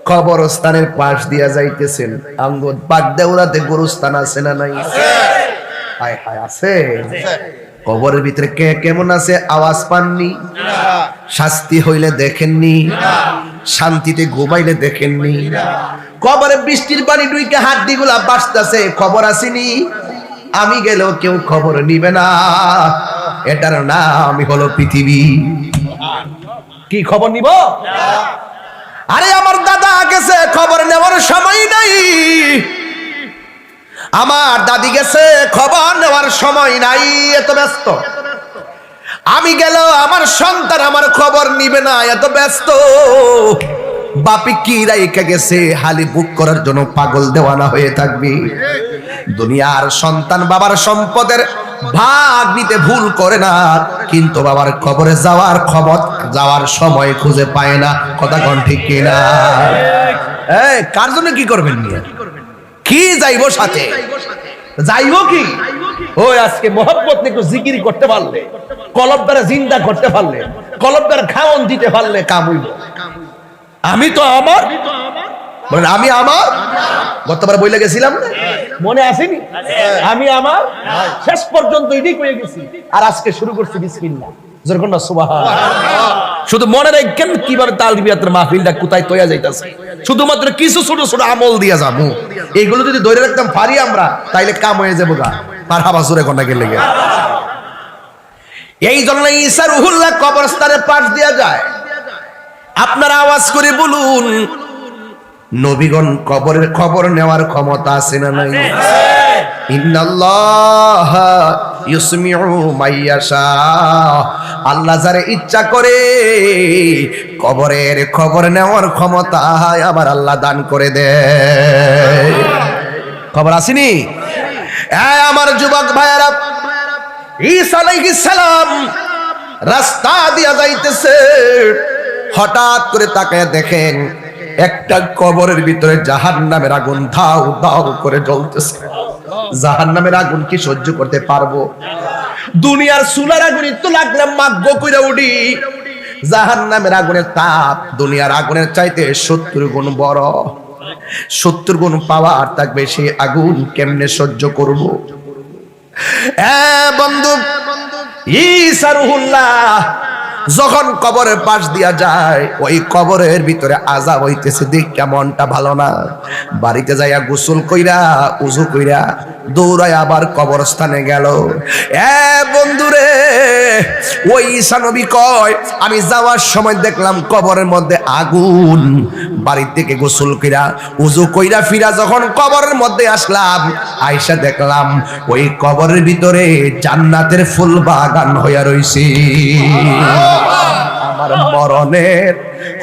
কবরস্থানের পাশ দিয়া যাইতেছেন, আঙ্গুর বাগদাউরাতে গোরস্থান আছে না নাই? হায় হায় আছে। কবরের ভিতরে কে কেমন আছে আওয়াজ পাননি? শাস্তি হইলে দেখেননি? শান্তিতে ঘুমাইলে দেখেননি? কবরে বৃষ্টির পানি ডুইকে হাড্ডি গুলা বাসতেছে, খবর আসেনি? আমি গেলেও কেউ খবর নিবে না। এটার নাম হলো পৃথিবী। কি খবর নিব? আরে আমার দাদা গেছে, খবর নেওয়ার সময় নাই। আমার দাদি গেছে, খবর নেওয়ার সময় নাই, এত ব্যস্ত। আমি গেল, আমার সন্তান আমার খবর নিবে না, এত ব্যস্ত। বাপি কি রাইখা গেছে, হালি বুক করার জন্য পাগল দেওয়ানা হয়ে থাকবি। দুনিয়ার সন্তান বাবার সম্পদের ভাগ নিতে ভুল করে না, কিন্তু বাবার খবরে যাওয়ার সময় খুঁজে পায় না। কথা কোন ঠিক কিনা? কার জন্য কি করবেন নিয়ে? কি যাইবো সাথে? যাইবো কি? ওই আজকে মোহাম্মত একটু জিকির করতে পারলে, কলব দ্বারা জিন্দা করতে পারলে, কলব দ্বারা খাওয়ন দিতে পারলে কাম হইব। আমি তো আমার, বলেন আমি আমার। গতবার বইলে গেছিলাম না, মনে আসেনি? আমি আমার শেষ পর্যন্ত এটাই কয়ে গেছি, আর আজকে শুরু করছি বিসমিল্লাহ। যেরকম না সুবহানাল্লাহ। শুধু মনে রাখেন কিভাবে তালবিয়াতের মাহফিলটা কোথায় তৈয়া যাইতাছে। শুধুমাত্র কিছু ছোট ছোট আমল দিয়া যাবো, এইগুলো যদি ধরে রাখতাম পারি আমরা, তাইলে কাম হয়ে যাবো গা। মারহাবা জোরে কোন গেলে গে। এই জন্য ঈসা রুহুল্লাহ কবরস্থানে পাশ দিয়া যায়। আপনারা আওয়াজ করে বলুন, নবীগণ কবরের খবর নেওয়ার ক্ষমতা আছে না নাই? ইন্নাল্লাহা ইউসমিউ মাইয়াশা। আল্লাহ যারে ইচ্ছা করে কবরের খবর নেওয়ার ক্ষমতা আমার আল্লাহ দান করে দেয়। খবর আসেনি? আমার যুবক ভাইয়েরা, ঈসা আলাইহিস সালাম রাস্তা দিয়া যাইতেছে, হঠাৎ করে তাকায় দেখেন একটা কবরের ভিতরে জাহান্নামের আগুন ধাউ ধাউ করে জ্বলতেছে। জাহান্নামের আগুন কি সহ্য করতে পারবো? দুনিয়ার চুলার আগুন তো লাগলাম মাগ্য কইরা উঠি, জাহান্নামের আগুনের তাপ দুনিয়ার আগুনের চাইতে 70 গুণ বড়। 70 গুণ পাওয়ার থাকবে, সেই আগুন কেমনে সহ্য করব? বন্ধু, ঈসা রুহুল্লাহ যখন কবরের পাশ দিয়া যায়, ওই কবরের ভিতরে আযাব হইতেছে, দেখ কেমনটা ভালো না। বাড়িতে যাইয়া গোসল কইরা উযু কইরা দৌড়ায় আবার কবরস্থানে গেল। বন্ধুরে, ওই ঈসা নবী কয়, আমি যাওয়ার সময় দেখলাম কবরের মধ্যে আগুন। বাড়ি থেকে গোসল কইরা উযু কইরা ফিরা যখন কবরের মধ্যে আসলাম, আইসা দেখলাম ওই কবরের ভিতরে জান্নাতের ফুল বাগান হইয়া রইছে। আমার মরণের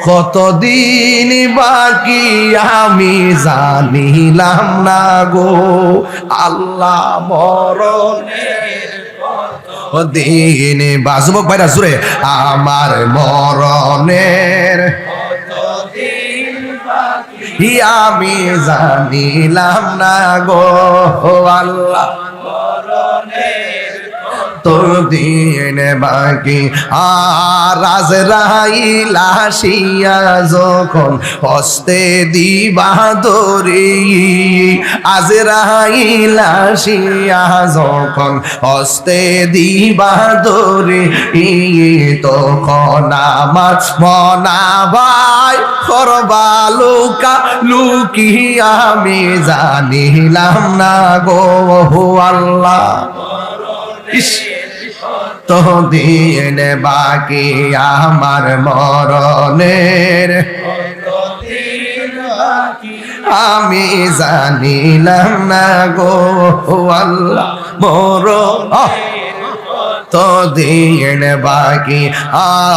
কতদিন বাকি আমি জানিলাম না গো আল্লাহ, মরণের দিন বাজুবক ভাইরা জুড়ে আমার মরণের আমি জানিলাম না গো আল্লাহ তোর দিন বাকি আর আজরাইল আসিয়া যখন হস্তে দিবা দরি আজরাইল আসিয়া যখন হস্তে দিবা দরি তখন আমার মনা ভাই করবালুকা লুকি আমি জানিলাম না গো আল্লাহ তো দিন বাকি আমার মরণের আমি জানিলাম না গো আল্লাহ তো দিন বাকি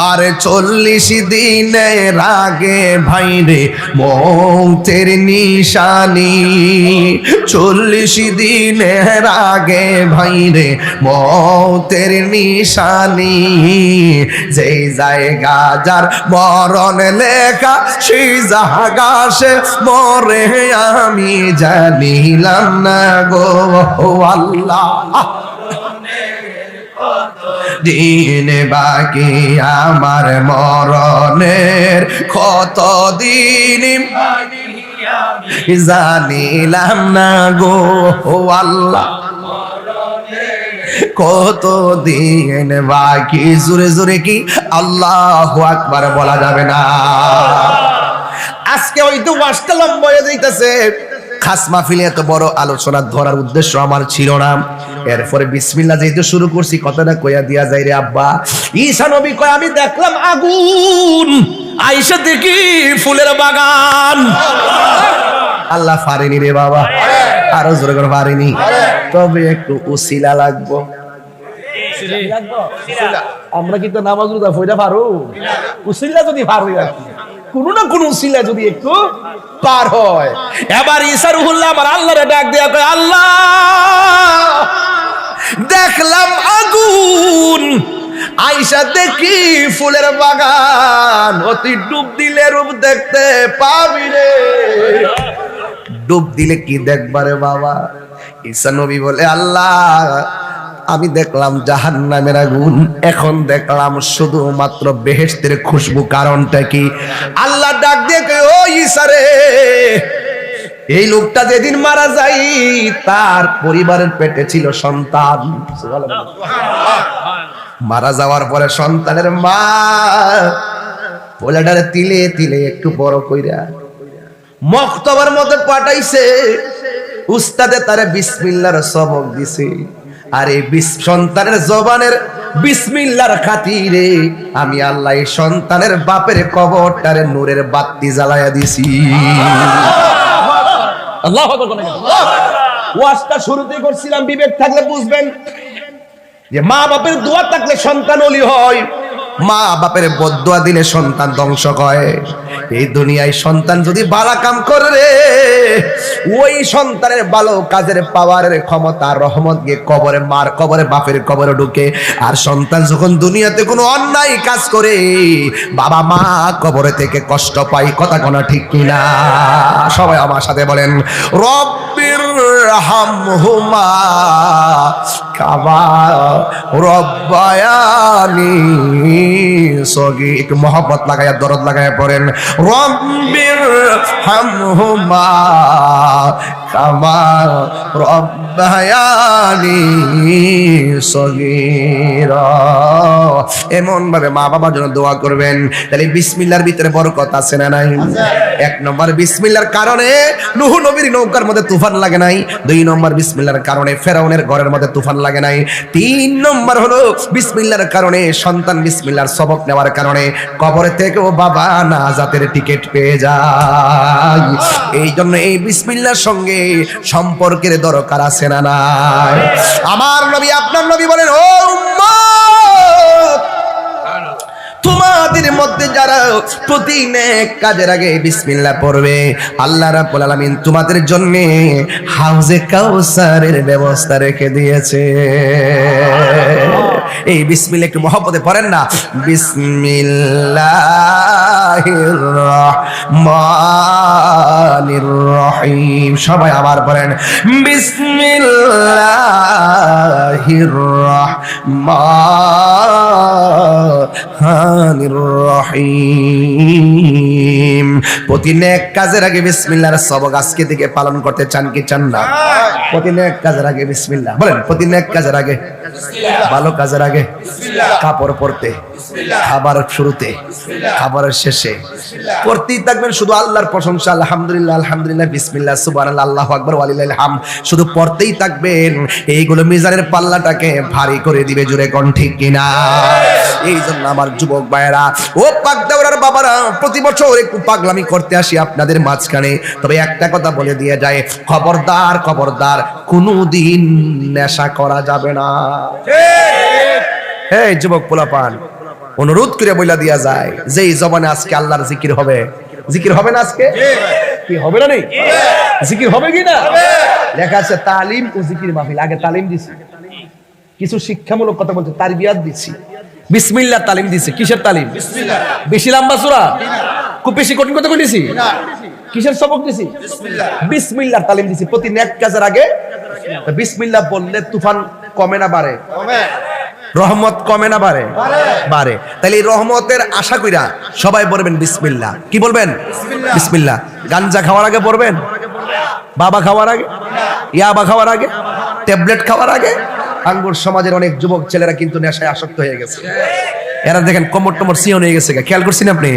আর 40 দিনের আগে ভাইরে মৌতের নিশানি 40 দিনের আগে ভাইরে মৌতের নিশানি যেই জায়গা যার মরণ লেখা সেই জায়গা সে মরে আমি জানিলাম না গো আল্লাহ দিন বাকি আমার মরণের কত দিন জানিলাম না গো আল্লাহ কত দিন বাকি জোরে জোরে কি আল্লাহু আকবার বলা যাবে না। আজকে হয়তো ওয়াজটা লম্বা হয়ে যাইতেছে, খাস মাহফিলে এত বড় আলোচনা ধরার উদ্দেশ্য আমার ছিল না। এরপরে বিসমিল্লাহ যেহেতু শুরু করছি কথাটা কইয়া দিয়া যাই রে আব্বা। ঈসা নবী কয় আমি দেখলাম আগুন, আয়েশা দেখি ফুলের বাগান। আল্লাহ পারেনি রে বাবা, আরো জোরে করে পারেনি, তবে একটু উসিলা লাগবো। আমরা কিন্তু নামাজ রোজা পড়া পারো, উসিলা যদি পারো কোন না কোন উসিলা যদি একটু পার হয়। এবার ঈসা রুহুল্লাহ আমার আল্লাহরে ডাক দেয়া কয় আল্লাহ দেখলাম আগুন, আয়েশা দেখি ফুলের বাগান, অতি ডুব দিলে রূপ দেখতে পাবি রে। ডুব দিলে কি দেখবারে বাবা? ঈসা নবী বলে আল্লাহ আমি দেখলাম জাহান্নামের আগুন, এখন দেখলাম শুধুমাত্র বেহেশতের খুশবু। কারণটা কি? আল্লাহ ডাক দিয়ে কয় ও ঈসা রে, এই লোকটা যেদিন মারা যায় তার পরিবারের পেটে ছিল সন্তান। মারা যাওয়ার পরে সন্তানের মা পোলাটারে তিলে তিলে একটু বড় কইরা মক্তবার মধ্যে পাঠাইছে, উস্তাদে তারে বিসমিল্লাহর সবক দিছে। আর এই সন্তানের জবানের বিসমিল্লাহর খাতিরে আমি আল্লাহ এই সন্তানের বাপের কবরটারে নূরের বাতি জ্বালায়া দিছি। আল্লাহু আকবার। ওয়াজটা শুরুতে করছিলাম, বিবেক থাকলে বুঝবেন যে মা বাপের দোয়া থাকলে সন্তান ওলি হয়, মা বাপের বদদোয়া দিলে সন্তান ধ্বংস হয়। এই দুনিয়ায় সন্তান যদি ভালো কাম করে রে, ওই সন্তানের ভালো কাজের পাওয়ারের ক্ষমতা রহমত গিয়ে কবরে মার কবরে বাপের কবরে ঢুকে। আর সন্তান যখন দুনিয়াতে কোনো অন্যায় কাজ করে বাবা মা কবরে থেকে কষ্ট পায়। কথা কোনা ঠিক কিনা? সবাই আমার সাথে বলেন রব্বির হামহুমা কামা রব্বায়ানি সগী। একটু মহব্বত লাগায়া দরদ লাগায়া পড়েন রব্বির হামহুমা কামা রব্বায়ানি সগীরা। এমন ভাবে মা বাবার জন্য দোয়া করবেন। তাহলে বিসমিল্লাহর ভিতরে বরকত আছে না নাই? এক নম্বর বিসমিল্লাহর কারণে নূহ নবীর নৌকার মধ্যে তুফান লাগে নাই। দুই নম্বর বিসমিল্লাহর কারণে ফেরাউনের ঘরের মধ্যে তুফান লাগে নাই। তিন নম্বর হলো বিসমিল্লাহর কারণে সন্তান বিসমিল্লাহর সবক নেওয়ার কারণে কবরে থেকেও বাবা নাজাতের টিকিট পেয়ে যায়। এই জন্য এই বিসমিল্লাহর সঙ্গে সম্পর্কের দরকার আছে না নাই? আমার নবী আপনার নবী বলেন ও উম্মত, তোমাদের মধ্যে যারা প্রতি নেক কাজের আগে বিসমিল্লাহ পড়বে, আল্লাহ রাব্বুল আলামিন তোমাদের জন্য হাউজে কাউসারের ব্যবস্থা রেখে দিয়েছে। এই বিসমিল্লাহ একটু মহব্বতে পড়েন না। বিসমিল্লাহির রহমানির রহিম। সবাই আবার পড়েন বিসমিল্লাহির রহমানির রহিম। প্রতি নেক কাজের আগে বিসমিল্লাহর সবক আজকে থেকে পালন করতে চান কি চান না? প্রতি নেক কাজের আগে বিসমিল্লাহ বলেন। প্রতি নেক কাজের আগে, ভালো কাজের আগে, কাপড় পরতে, খাবার শুরুতে, খাবারের শেষে করতেই থাকবেন শুধু আল্লাহর প্রশংসা। আলহামদুলিল্লাহ, আলহামদুলিল্লাহ, বিসমিল্লাহ, সুবহানাল্লাহ, আল্লাহু আকবার, ওয়ালিল্লাহিল হামদ। শুধু পড়তেই থাকবেন। এইগুলো মিজানের পাল্লাটাকে ভারী করে দিবে। জোরে কোন ঠিক কিনা? এই জন্য আমার যুবক ভাইয়েরা ও পাক দেওয়ার বাবারা, প্রতি বছর একটু পাগলামি করতে আসি আপনাদের মাঝখানে। তবে একটা কথা বলে দিয়ে যায়, খবরদার খবরদার, কোনোদিন নেশা করা যাবে না। এই যুবক পোলাপান, অনুরোধ করে বইলা দিয়া যায় যে এই জবানে আজকে আল্লাহর জিকির হবে। জিকির হবে না আজকে? কি হবে না? নেই জিকির হবে কি না? লেখা আছে তালিম ও জিকির মাহফিল। আগে তালিম দিছি, কিছু শিক্ষামূলক কথা বলতে, তারবিয়াত দিছি, বিসমিল্লাহ তালিম দিছি। কিসের তালিম? বিসমিল্লাহ। বেশি লম্বা সূরা, খুব বেশি কঠিন কথা কইছি না। কিসের সবক দিছি? বিসমিল্লাহ। বিসমিল্লাহর তালিম দিছি। প্রতি নেক কাজের আগে বিসমিল্লাহ বললে তুফান কমে না বাড়ে? কমে। রহমত কমে না বাড়ে? বাড়ে। তাহলে এই রহমতের আশা কইরা সবাই বলবেন বিসমিল্লাহ। কি বলবেন? বিসমিল্লাহ। গাঞ্জা খাওয়ার আগে পড়বেন, বাবা খাওয়ার আগে, ইয়াবা খাওয়ার আগে, ট্যাবলেট খাওয়ার আগে। আঙ্গুর সমাজের অনেক যুবক ছেলেরা কিন্তু নেশায় আসক্ত হয়ে গেছে। এরা দেখেন কোমর টোমর সিয়ন হয়ে গেছে গা। খেয়াল করছেন আপনি?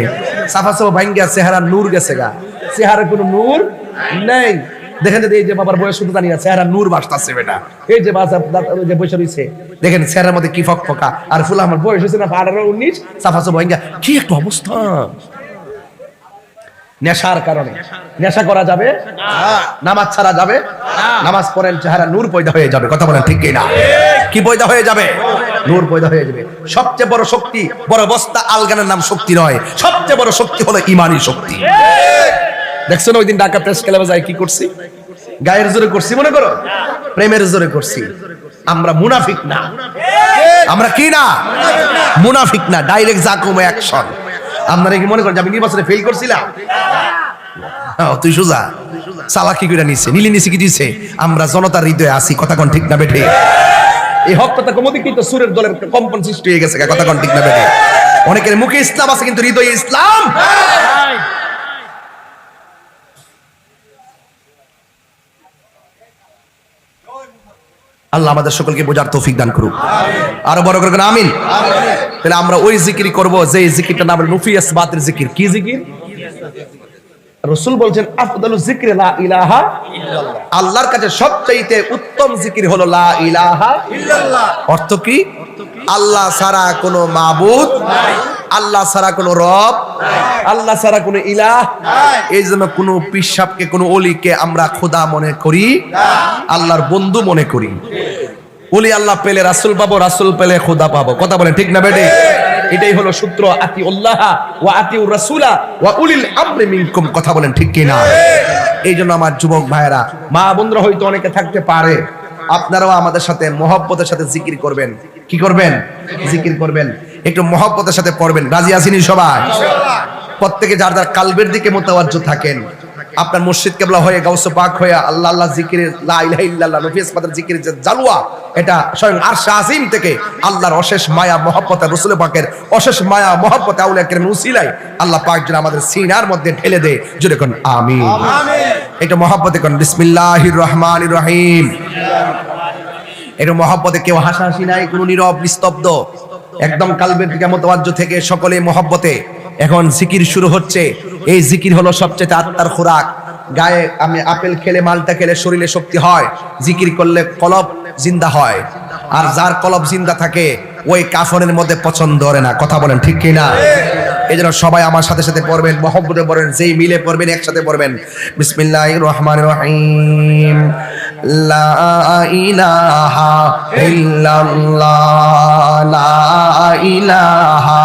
সাফা সাফা ভাঙ্গা চেহারা নূর গেছে গা। চেহারা কোনো নূর নেই। দেখেন এই যে বাবার বয়স শুধু জানি না, চেহারা নূর বাসতাছে বেটা। এই যে বাসা যে বসে রইছে, দেখেন চেহারার মধ্যে কি ফকফকা। আর ফুলা আমার বয়স হয়েছে না 18-19, সাফা সাফা ভাঙ্গা। কি একটা অবস্থা! নেশার কারণে। নেশা করা যাবে না, নামাজ ছাড়া যাবে না। নামাজ পড়েন, চেহারা নূর পয়দা হয়ে যাবে। কথা বলেন ঠিক কি না? কি পয়দা হয়ে যাবে? নূর পয়দা হয়ে যাবে। সবচেয়ে বড় শক্তি, বড় বস্তা আলগানের নাম শক্তি নয়, সবচেয়ে বড় শক্তি হলো ঈমানী শক্তি। দেখছেন ওই দিন ঢাকা প্রেস ক্লাবে যাই কি করছি? গায়ের জোরে করছি মনে করো? প্রেমের জোরে করছি। আমরা মুনাফিক না। আমরা কি না? মুনাফিক না। ডাইরেক্ট জাকুম অ্যাকশন। আপনারা কি মনে করেন যে আমি নির্বাচনে ফেল করছিলাম? তুই সোজা চালাকি করে নিছে, নিলি নিছে কি দিছে? আমরা জনতার হৃদয়ে আছি। কথা কোন ঠিক না বেঠে? এই হক কথা কমতি কিন্তু সুরের দলের কম্পন সৃষ্টি হয়ে গেছে। কথা কোন ঠিক না বেঠে? অনেকের মুখে ইসলাম আছে কিন্তু হৃদয়ে ইসলাম। আল্লাহ আমাদের সকলকে বোঝার তৌফিক দান করুক। আরো বড় করে আমিন। তাহলে আমরা ওই জিকির করব যে জিকিরটা নাম নুফিয়াস বাতের জিকির। কি জিকির? রাসূল বলেন আফদালু যিকরি লা ইলাহা ইল্লাল্লাহ। আল্লাহর কাছে সবচেয়ে উত্তম জিকির হলো লা ইলাহা ইল্লাল্লাহ। অর্থ কি? আল্লাহ ছাড়া কোনো মাবুদ নাই, আল্লাহ ছাড়া কোনো রব নাই, আল্লাহ ছাড়া কোনো ইলাহ নাই। এই জন্য কোনো পিশাবকে, কোনো ওলিকে আমরা খোদা মনে করি না, আল্লাহর বন্ধু মনে করি। ওলি আল্লাহ পেলে রাসূল পাবো, রাসূল পেলে খোদা পাবো। কথা বলেন ঠিক না বেটি? এটাই হলো সূত্র আতিউল্লাহ ওয়া আতিউর রাসূলা ওয়া উলিল আমরি মিনকুম। কথা বলেন ঠিক কি না? এই জন্য আমার যুবক ভাইয়েরা, মা বোনরা হয়তো অনেকে থাকতে পারে, আপনারাও আমাদের সাথে মহব্বতের সাথে জিকির করবেন। কি করবেন? জিকির করবেন। একটু মহব্বতের সাথে পড়বেন। রাজি আছেন সবাই? প্রত্যেকে যার যার কালবের দিকে মোতাওয়াজ্জু থাকেন। আপনার মুর্শিদ কেবলা হয়ে, গাউসে পাক হয়ে আল্লাহ আল্লাহ জিকিরে, লা ইলাহা ইল্লাল্লাহ, নফিয়াস পাকের জিকিরের যে জালওয়া, এটা স্বয়ং আরশে আজিম থেকে আল্লাহর অশেষ মায়া মহব্বতে, রাসূল পাকের অশেষ মায়া মহব্বতে, আউলিয়া কেরামের উসিলায় আল্লাহ পাক যেন আমাদের সিনার মধ্যে ঢেলে দেয়। জোরে কোন আমিন। এটা মহব্বতে কোন বিসমিল্লাহির রহমানির রহিম। এটা মহব্বতে কেউ হাসাহাসি নাই, কোনো নীরব নিস্তব্ধ, একদম কালবের দিকে মোতাওয়াজ্জু থেকে সকলে মহব্বতে। এখন জিকির শুরু হচ্ছে। এই জিকির হলো সবচেয়ে আত্মার খোরাক। গায়ে আমি আপেল খেলে, মালটা খেলে শরীরে শক্তি হয়। জিকির করলে কলব জিন্দা হয়। আর যার কলব জিন্দা থাকে ওই কাফনের মধ্যে পছন্দ করে না। কথা বলেন ঠিক কি না? এই জন্য সবাই আমার সাথে সাথে পড়বেন, মহব্বতে পড়বেন। যেই মিলে পড়বেন একসাথে পড়বেন। বিসমিল্লাহির রহমানির রহিম। লা ইলাহা ইল্লাল্লাহ, লা ইলাহা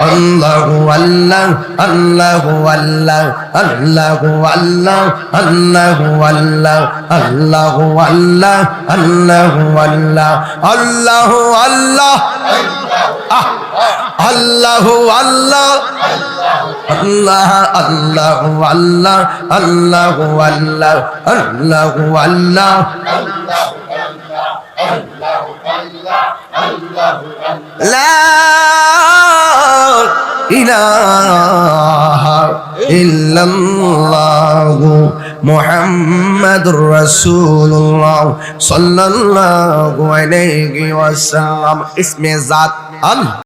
আল্লাহু আল্লাহ আল্লাহু আল্লাহ আল্লাহু আল্লাহ আল্লাহু আল্লাহ আল্লাহু আল্লাহ আল্লাহু আল্লাহ আল্লাহু আল্লাহ আল্লাহু আল্লাহ আল্লাহ আল্লাহু আল্লাহ আল্লাহু আল্লাহ আল্লাহু আল্লাহ লা ইলাহা ইল্লাল্লাহু মুহাম্মাদুর রাসূলুল্লাহ সাল্লাল্লাহু আলাইহি ওয়াসাল্লাম ইসমে জাত আল্লাহ।